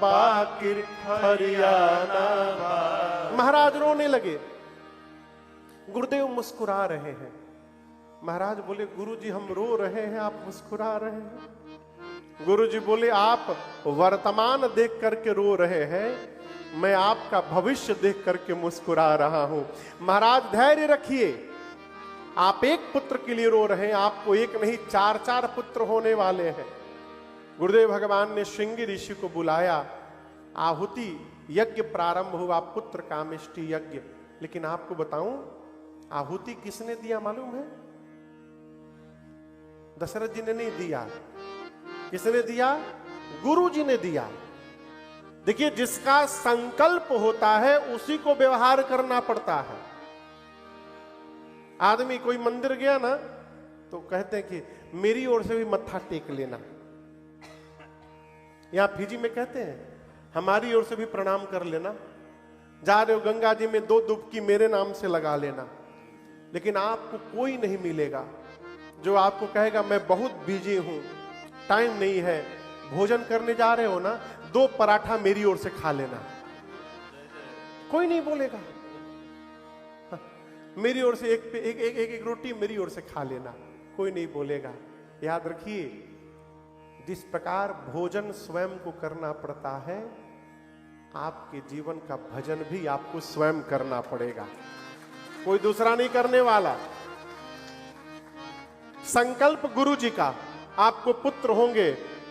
बाकिर थरियाना बाजल। महाराज रोने लगे। गुरुदेव मुस्कुरा रहे हैं। महाराज बोले, गुरुजी हम रो रहे हैं, आप मुस्कुरा रहे हैं। गुरुजी बोले, आप वर्तमान देख करके रो रहे हैं, मैं आपका भविष्य देख करके मुस्कुरा रहा हूं। महाराज धैर्य रखिए, आप एक पुत्र के लिए रो रहे हैं, आपको एक नहीं 4-4 पुत्र होने वाले हैं। गुरुदेव भगवान ने श्रृंगी ऋषि को बुलाया, आहुति यज्ञ प्रारंभ हुआ, पुत्र कामेष्टि यज्ञ। लेकिन आपको बताऊं, आहुति किसने दिया मालूम है? दशरथ जी ने नहीं दिया। किसने दिया? गुरु जी ने दिया। देखिए, जिसका संकल्प होता है उसी को व्यवहार करना पड़ता है। आदमी कोई मंदिर गया ना तो कहते हैं कि मेरी ओर से भी मत्था टेक लेना। यहां फिजी में कहते हैं हमारी ओर से भी प्रणाम कर लेना। जा रहे हो गंगा जी में 2 डुबकी मेरे नाम से लगा लेना। लेकिन आपको कोई नहीं मिलेगा जो आपको कहेगा मैं बहुत बिजी हूं, टाइम नहीं है, भोजन करने जा रहे हो ना, 2 पराठा मेरी ओर से खा लेना। कोई नहीं बोलेगा। मेरी ओर से एक रोटी मेरी ओर से खा लेना, कोई नहीं बोलेगा। याद रखिए, जिस प्रकार भोजन स्वयं को करना पड़ता है, आपके जीवन का भजन भी आपको स्वयं करना पड़ेगा, कोई दूसरा नहीं करने वाला। संकल्प गुरु जी का, आपको पुत्र होंगे,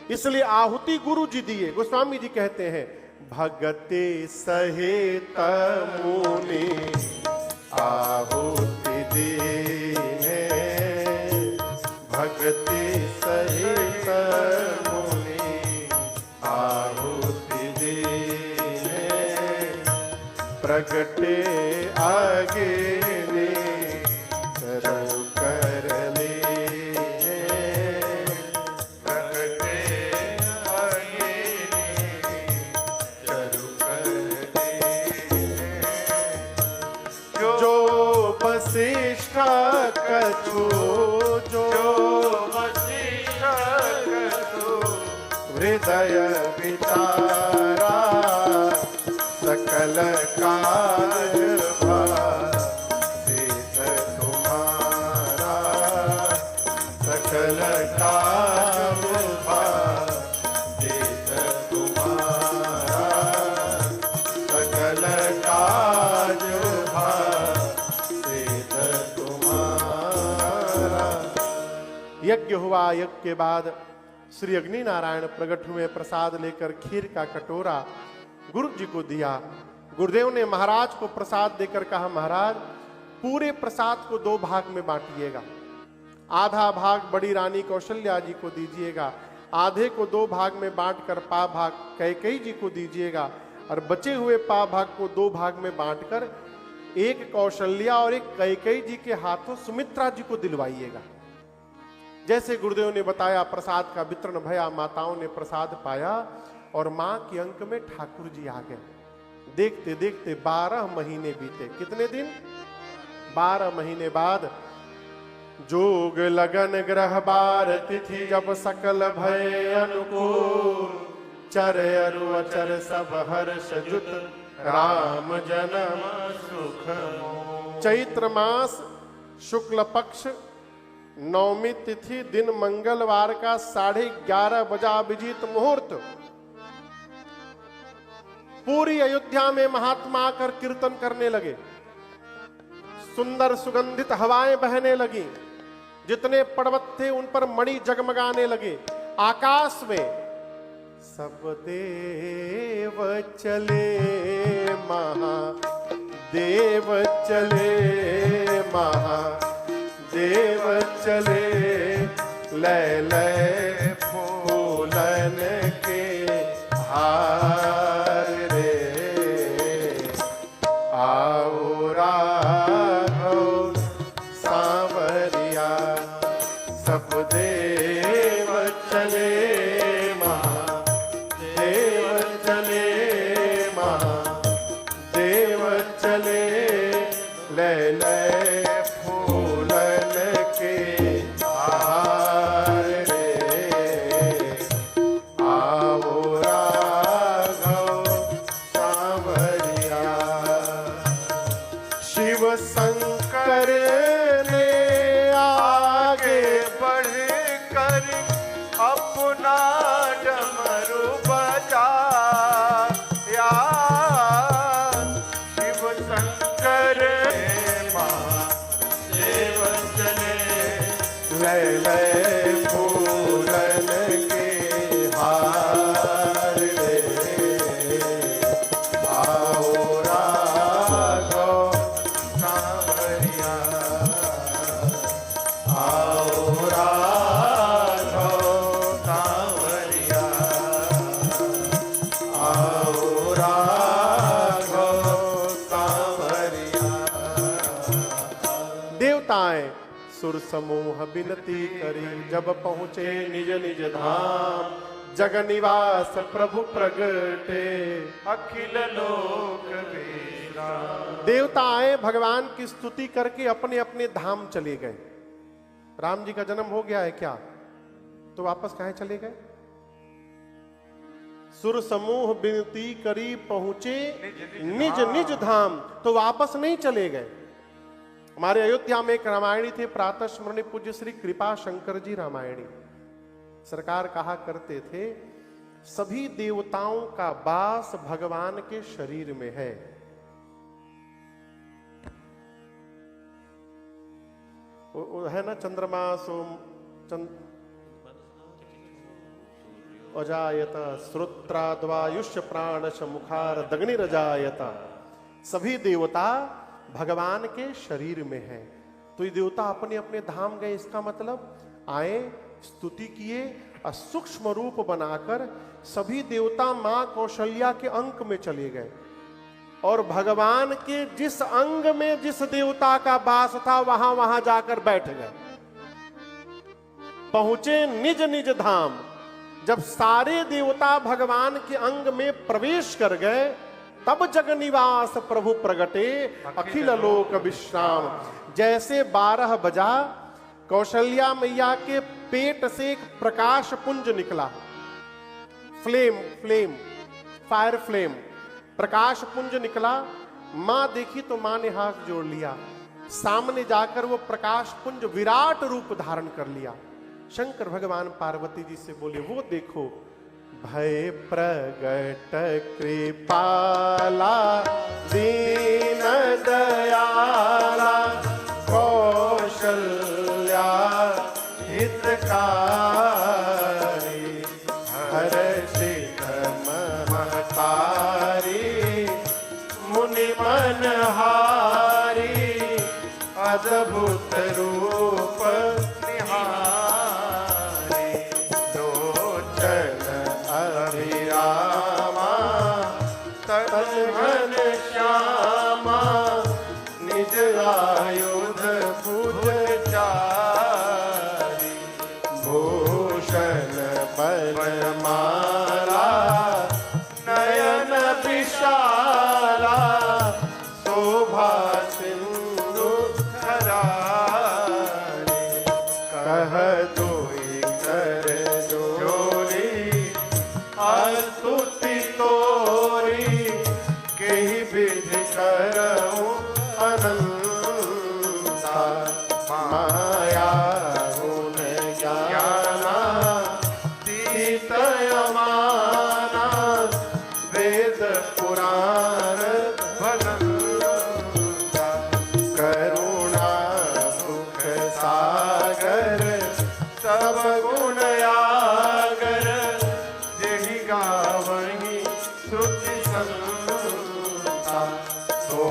इसलिए आहुति गुरु जी दिए। गोस्वामी जी कहते हैं भगति सहित मुनि आहुति दीने, भगति सहित मुनि आहुति दीने, प्रगटे अग्नि रव कर लीने, प्रगटे अग्नि रव कर लीने, जो वशिष्ठ कछु, जो वशिष्ठ कछु हृदय विचारा, सकल काज भासित तुम्हारा, सकल काज भासित तुम्हारा, सकल काज भासित तुम्हारा। यज्ञ हुआ। यज्ञ के बाद श्री अग्नि नारायण प्रकट हुए। प्रसाद लेकर खीर का कटोरा गुरु जी को दिया। गुरुदेव ने महाराज को प्रसाद देकर कहा, महाराज पूरे प्रसाद को 2 भाग में बांटिएगा। आधा भाग बड़ी रानी कौशल्या जी को दीजिएगा, आधे को 2 भाग में बांटकर पा भाग कैकेयी जी को दीजिएगा, और बचे हुए पा भाग को 2 भाग में बांटकर एक कौशल्या और एक कैकेयी जी के हाथों सुमित्रा जी को दिलवाइएगा। जैसे गुरुदेव ने बताया, प्रसाद का वितरण भया, माताओं ने प्रसाद पाया और मां के अंक में ठाकुर जी आ गए। देखते देखते 12 महीने बीते। कितने दिन? 12 महीने बाद जोग लगन ग्रह बार तिथि, जब सकल भय अनुकूल, चर अरु अचर सब हर्ष जुत, राम जन्म सुख मोल। चैत्र मास शुक्ल पक्ष नवमी तिथि, दिन मंगलवार का 11:30 बजा अभिजीत मुहूर्त, पूरी अयोध्या में महात्मा आकर कीर्तन करने लगे। सुंदर सुगंधित हवाएं बहने लगी। जितने पर्वत थे उन पर मणि जगमगाने लगे। आकाश में सब देव चले, महादेव चले, महादेव चले, लय लय फूलन के हार रे, आओ राघव सांवरिया, सब देव चले, महादेव चले, महादेव चले, लय लय फूलन के हार रे, आओ राघव सांवरिया। शिव शंकर ने आगे बढ़ कर अपना डमरू बजाया। शिव शंकर महादेव चले, लय लय फूलन के हार रे, आओ राघव सांवरिया, आओ राघव सांवरिया, आओ राघव सांवरिया। देवताएं सुर समूह विनती करी, जब पहुंचे निज निज धाम, जग निवास प्रभु प्रगटे, अखिल लोक विश्राम। देवता आए, भगवान की स्तुति करके अपने अपने धाम चले गए। राम जी का जन्म हो गया है क्या, तो वापस कहां चले गए? सुर समूह विनती करी, पहुंचे निज निज धाम, तो वापस नहीं चले गए। हमारे अयोध्या में एक रामायणी थे, प्रातः स्मरणीय पूज्य श्री कृपा शंकर जी रामायणी। सरकार कहा करते थे, सभी देवताओं का वास भगवान के शरीर में है। वो है ना चंद्रमा, सोम अजायत श्रोत्राद्वायुष्य प्राणश मुखार दग्निरजायत। सभी देवता भगवान के शरीर में है। तो ये देवता अपने अपने धाम गए, इसका मतलब आए, स्तुति किए और सूक्ष्म रूप बनाकर सभी देवता मां कौशल्या के अंक में चले गए और भगवान के जिस अंग में जिस देवता का वास था वहां वहां जाकर बैठ गए, पहुंचे निज निज धाम। जब सारे देवता भगवान के अंग में प्रवेश कर गए तब जग निवास प्रभु प्रगटे अखिल लोक विश्राम। जैसे 12 बजा, कौशल्या मैया के पेट से एक प्रकाश पुंज निकला, फ्लेम फायर फ्लेम, प्रकाश पुंज निकला। मां देखी तो मां ने हाथ जोड़ लिया, सामने जाकर वो प्रकाश पुंज विराट रूप धारण कर लिया। शंकर भगवान पार्वती जी से बोले, वो देखो भय प्रगट कृपाला दीन दयाला कौशल्या हितकारी हर्षित महतारी मुनि मनहारी अद्भुत रूप घन श्यामा निज आयुध भुज चारी भूषण बनमाला नयन विशाला शोभा सिंधु धरारी कह दोई कर जोरी स्तुति तोरी कही विधि करऊं अनंता माया गुण ज्ञाना तीत यमाना वेद पुराण भगवंता करुणा सुख सागर सब गुण आगर जेहि गावहि श्रुति संता सो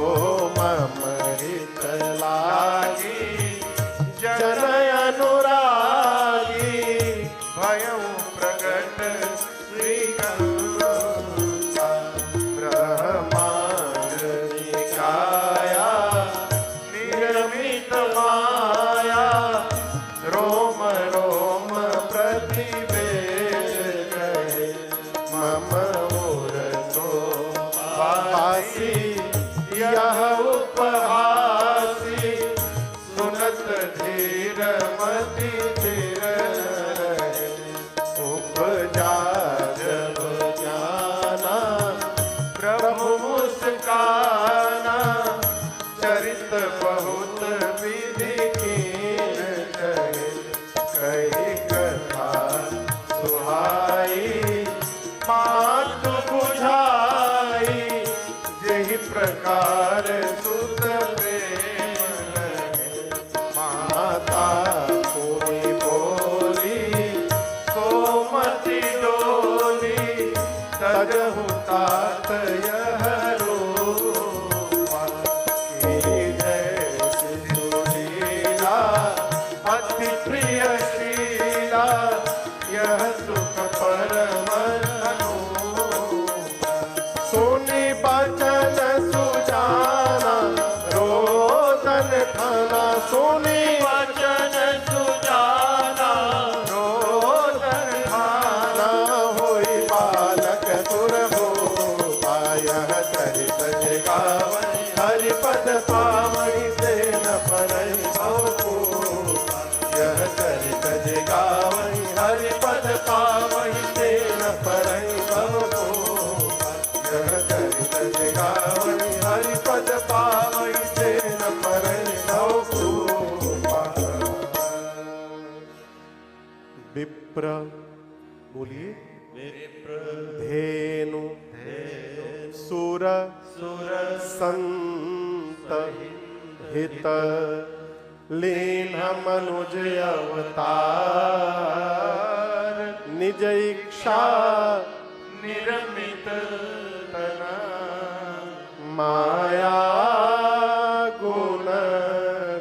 मम हित लागी जन अनुरागी भयं प्रगट श्रीकांता ब्रह्मांड निकाया निर्मित माया रोम रोम प्रतिवेद कहे मम वासी यह उपहासी सुनत धीर मति धीर उपजा जब जाना प्रभु मुस्काना चरित बहुत विधि कीन कही कथा सुहाई मातु बुझाई जेहि प्रकार सुत प्रेम माता कोई बोली सोमति डोली तजहु तात यह रूपा की जय सिंधुलीला अति प्रिय शीला यह सुख परम सुनी बचन सुजाना रोदन थाना सुनी बचन सुजाना रोदन थाना होई बालक तुर हो पायह चरित जगावै हरिपद पावै से न परई भवको यह चरित जगावै हरिपद पावै से न परई भवको चरित जगावै हरिपद पावै से न परई भवको। विप्र बोलिए, धेनु सुर संत हित लीन मनुज अवतार निज इच्छा निरमित तना माया गुण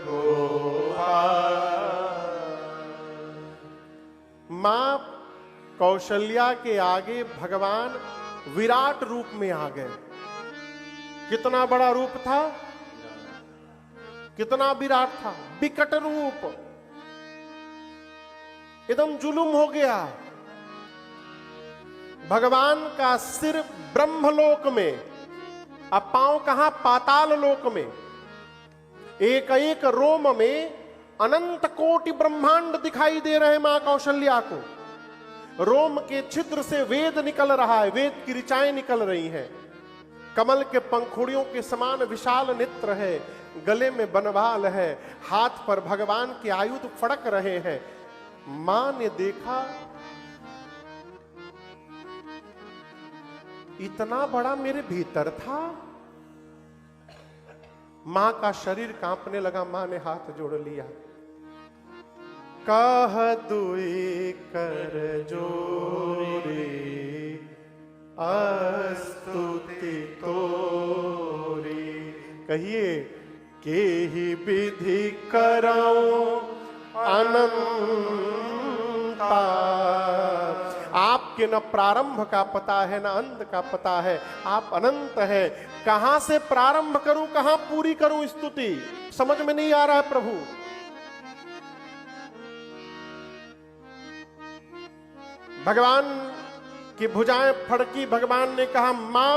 गोपाल। मां कौशल्या के आगे भगवान विराट रूप में आ गए। कितना बड़ा रूप था, कितना विराट था, विकट रूप, एकदम जुलूम हो गया। भगवान का सिर ब्रह्मलोक में, अब पांव कहां, पाताल लोक में। एक एक रोम में अनंत कोटि ब्रह्मांड दिखाई दे रहे मां कौशल्या को। रोम के छिद्र से वेद निकल रहा है, वेद की ऋचाएं निकल रही हैं। कमल के पंखुड़ियों के समान विशाल नेत्र है, गले में बनवाल है, हाथ पर भगवान के आयुध फड़क रहे हैं। मां ने देखा इतना बड़ा मेरे भीतर था। मां का शरीर कांपने लगा। मां ने हाथ जोड़ लिया। कह दुई कर जोड़ी स्तुति तोरी। कहिए के ही विधि कराऊं अनंता। आपके न प्रारंभ का पता है, न अंत का पता है, आप अनंत है। कहां से प्रारंभ करूं, कहां पूरी करूं स्तुति, समझ में नहीं आ रहा है प्रभु। भगवान की भुजाएं फड़की। भगवान ने कहा, मां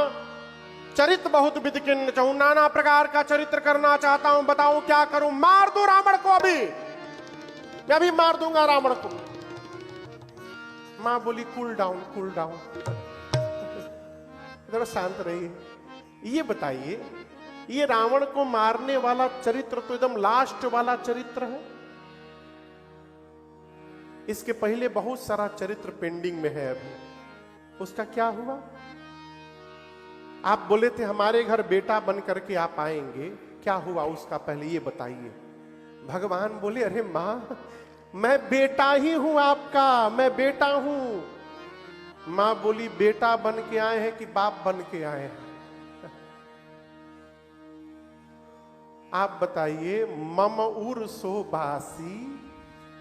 चरित्र बहुत विधिकिन्न चाहूं, नाना प्रकार का चरित्र करना चाहता हूं, बताऊं क्या करूं। मार दो रावण को, अभी मैं भी मार दूंगा रावण को। मां बोली कूल डाउन, कूल डाउन, जरा शांत रहिए। ये बताइए, ये रावण को मारने वाला चरित्र तो एकदम लास्ट वाला चरित्र है। इसके पहले बहुत सारा चरित्र पेंडिंग में है अभी। उसका क्या हुआ? आप बोले थे हमारे घर बेटा बन करके आप आएंगे, क्या हुआ उसका पहले ये बताइए। भगवान बोले, अरे मां मैं बेटा ही हूं आपका, मैं बेटा हूं। मां बोली, बेटा बन के आए हैं कि बाप बन के आए हैं? आप बताइए। मम उर सोबासी,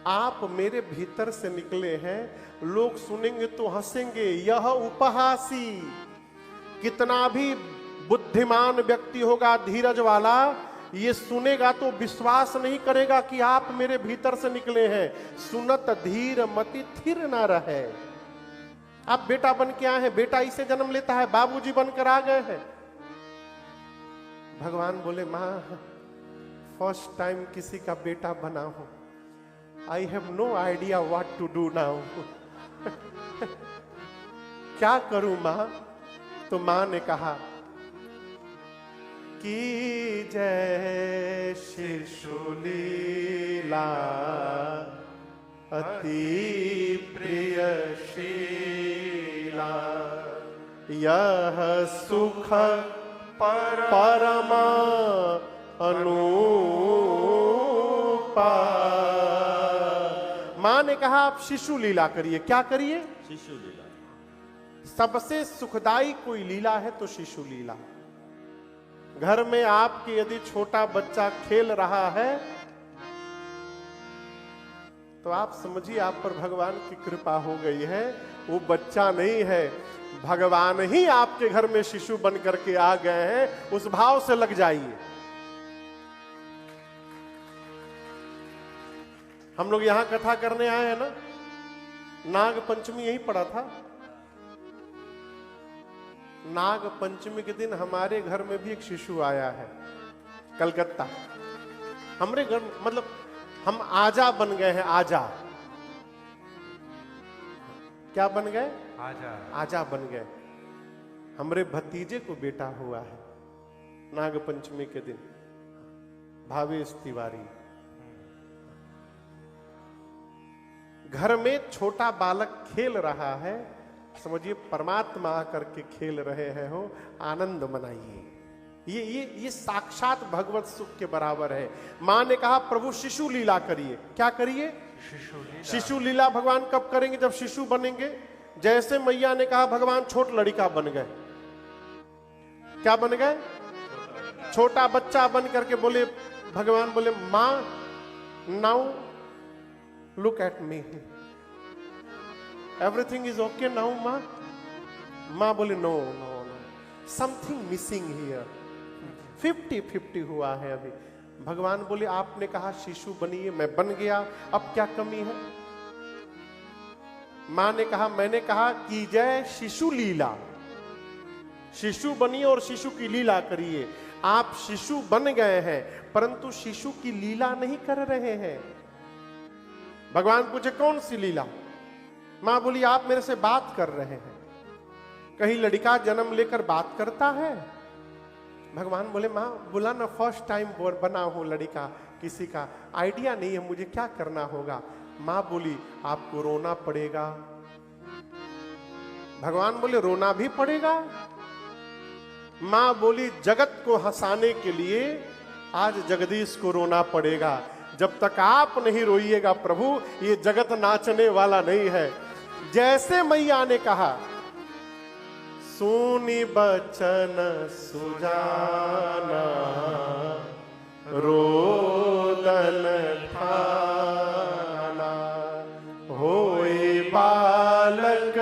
आप मेरे भीतर से निकले हैं। लोग सुनेंगे तो हंसेंगे, यह उपहासी। कितना भी बुद्धिमान व्यक्ति होगा, धीरज वाला, ये सुनेगा तो विश्वास नहीं करेगा कि आप मेरे भीतर से निकले हैं। सुनत धीर मति थिर न रहे। आप बेटा बन के आए हैं, बेटा इसे जन्म लेता है, बाबूजी बनकर आ गए हैं। भगवान बोले, मां फर्स्ट टाइम किसी का बेटा बना हूं। I have no idea what to do now. क्या करूं मां? तो मां ने कहा कि जय शिशु लीला अति प्रियशीला। यह सुख परमा अनुपा। मां ने कहा आप शिशु लीला करिए। क्या करिए? शिशु लीला। सबसे सुखदाई कोई लीला है तो शिशु लीला। घर में आपके यदि छोटा बच्चा खेल रहा है तो आप समझिए आप पर भगवान की कृपा हो गई है। वो बच्चा नहीं है, भगवान ही आपके घर में शिशु बन करके आ गए हैं। उस भाव से लग जाइए। हम लोग यहां कथा करने आए हैं ना, नाग पंचमी यही पड़ा था। नाग पंचमी के दिन हमारे घर में भी एक शिशु आया है, कलकत्ता। हमारे घर मतलब हम आजा बन गए हैं। आजा क्या बन गए? आजा। आजा बन गए। हमारे भतीजे को बेटा हुआ है नाग पंचमी के दिन, भावेश तिवारी। घर में छोटा बालक खेल रहा है, समझिए परमात्मा आकर के खेल रहे हैं। हो आनंद मनाइए। ये साक्षात भगवत सुख के बराबर है। मां ने कहा प्रभु शिशु लीला करिए। क्या करिए? शिशु लीला भगवान कब करेंगे? जब शिशु बनेंगे। जैसे मैया ने कहा भगवान छोट लड़का बन गए। क्या बन गए? छोटा बच्चा बन करके बोले, भगवान बोले मां now look at me, everything is okay now मां? मां बोले no no no, something missing here, 50-50 हुआ है अभी। भगवान बोले आपने कहा शिशु बनिए, मैं बन गया, अब क्या कमी है? मां ने कहा, मैंने कहा की जय शिशु लीला, शिशु बनिए और शिशु की लीला करिए। आप शिशु बन गए हैं परंतु शिशु की लीला नहीं कर रहे हैं। भगवान पूछे कौन सी लीला? मां बोली आप मेरे से बात कर रहे हैं। कहीं लड़का जन्म लेकर बात करता है? भगवान बोले मां बोला ना, फर्स्ट टाइम बना हूं लड़का, किसी का आइडिया नहीं है मुझे क्या करना होगा। मां बोली आपको रोना पड़ेगा। भगवान बोले रोना भी पड़ेगा? मां बोली जगत को हंसाने के लिए आज जगदीश को रोना पड़ेगा। जब तक आप नहीं रोइएगा प्रभु, ये जगत नाचने वाला नहीं है। जैसे मैया ने कहा सुनी बचन सुजाना, रोदन ठाना, होए बालक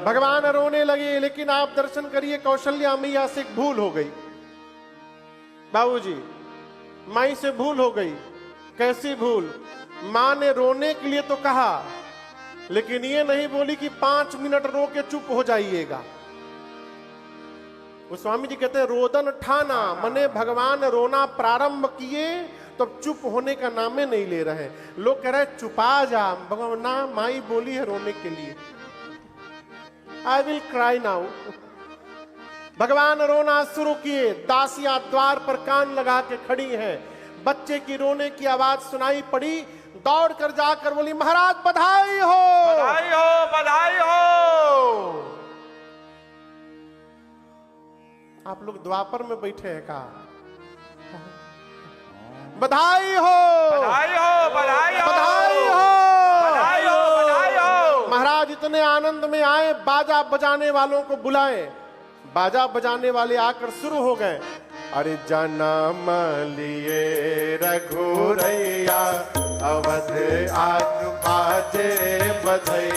भगवान रोने लगे। लेकिन आप दर्शन करिए, कौशल्या मैया से एक भूल हो गई। बाबूजी, माई से भूल हो गई। कैसी भूल? मां ने रोने के लिए तो कहा, लेकिन ये नहीं बोली कि 5 मिनट रो के चुप हो जाइएगा। वो स्वामी जी कहते हैं रोदन ठाना, मने भगवान रोना प्रारंभ किए तो चुप होने का नामे नहीं ले रहे। लोग कह रहे चुपा जा, भगवान ना, माई बोली है रोने के लिए। I will cry now. भगवान रोना शुरू किए। दासियां द्वार पर कान लगा के खड़ी हैं। बच्चे की रोने की आवाज सुनाई पड़ी। दौड़ कर जाकर बोली महाराज बधाई हो, बधाई हो, बधाई हो। आप लोग द्वापर में बैठे हैं का? बधाई हो, बधाई हो, बधाई हो, बधाई हो, बधाई हो, बधाई हो। महाराज इतने आनंद में आए, बाजा बजाने वालों को बुलाए। बाजा बजाने वाले आकर शुरू हो गए। अरे जन्म लिए रघुरैया, अवध आज बाजे बधैया।